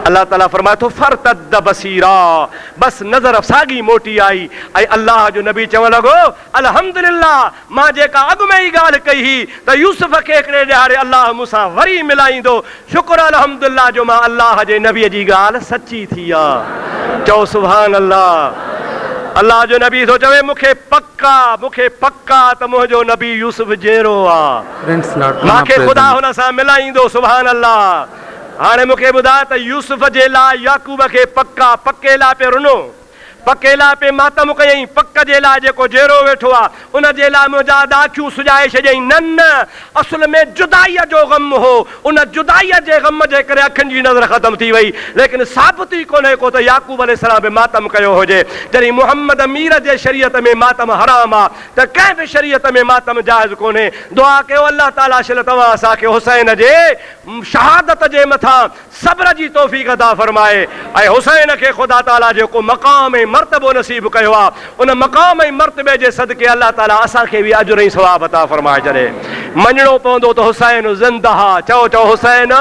अल्लाह ताला फरमाए थो फरतद बसीरा, बसि नज़र साॻी मोटी आई। ऐं अल्लाह जो नबी चवण लॻो अल्हम्दुलिल्लाह, मां जेका अॻु में ई ॻाल्हि कई हुई त यूसुफ खे हिकिड़े ॾियारे अल्लाह मूंसां वरी मिलाईंदो, शुक्र अल्हम्दुलिल्लाह जो मां अल्लाह जे नबीअ जी ॻाल्हि सची थी आहे। चओ सुभान अल्लाह। अल्लाह जो नबी थो चवे मूंखे पक्का त मुंहिंजो नबी यूसुफ जहिड़ो आहे, मूंखे ख़ुदा हुन सां मिलाईंदो। सुभान अल्लाह। हाणे मूंखे ॿुधाए त यूसुफ जे लाइ याकूब खे पके लाइ पियो रुनो, पकेला पे मातम कयई, पक जे लाइ जेको जेरो वेठो आहे उन जे लाइ मुंहिंजा ॾाखियूं सुॼाए छॾियई। न असल में जुदाईअ जो ग़म हो, उन जुदाईअ जे ग़म जे करे अखियुनि जी नज़र ख़तम थी वई। लेकिन साबित ई कोन्हे को त याकूब अलैहिस्सलाम बि मातम कयो हुजे। जॾहिं मुहम्मद मीर जे शरीयत में मातम हराम आहे त कंहिं बि शरीयत में मातम जाइज़ कोन्हे। दुआ कयो अल्लाह ताला शिल तव्हां असांखे हुसैन जे शहादत जे मथां सब्र जी तौफ़ीक़ अता फरमाए ऐं हुसैन खे ख़ुदा ताला जेको मक़ाम ऐं मर्तबो नसीब कयो आहे उन मक़ाम ऐं मर्तबे जे सदके अल्लाह ताला असांखे बि अजुर ऐं सवाब अता फरमाए छॾे। मञणो पवंदो त हुसैन ज़िंदहा, चओ चओ हुसैन,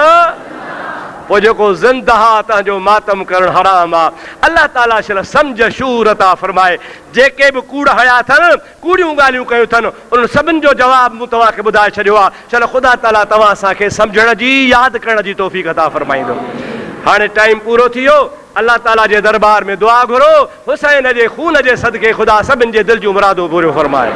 पोइ जेको ज़िंदहा तव्हांजो मातम करणु हराम आहे। अल्लाह ताला शिल सम्झ शूर अता फरमाए। जेके बि कूड़ हया अथनि, कूड़ियूं ॻाल्हियूं कयूं अथनि, उन्हनि सभिनि जो जवाबु मूं तव्हांखे ॿुधाए छॾियो आहे। चलो ख़ुदा ताला तव्हां असांखे सम्झण जी, यादि करण जी तौफ़ीक़ अता फरमाईंदो। हाणे टाइम पूरो थी वियो। अल्लाह ताला जे दरबार में दुआ घुरो, हुसैन जे खून जे सदके ख़ुदा सभिनि जे दिलि जूं मुरादूं पूरियूं फरमाए।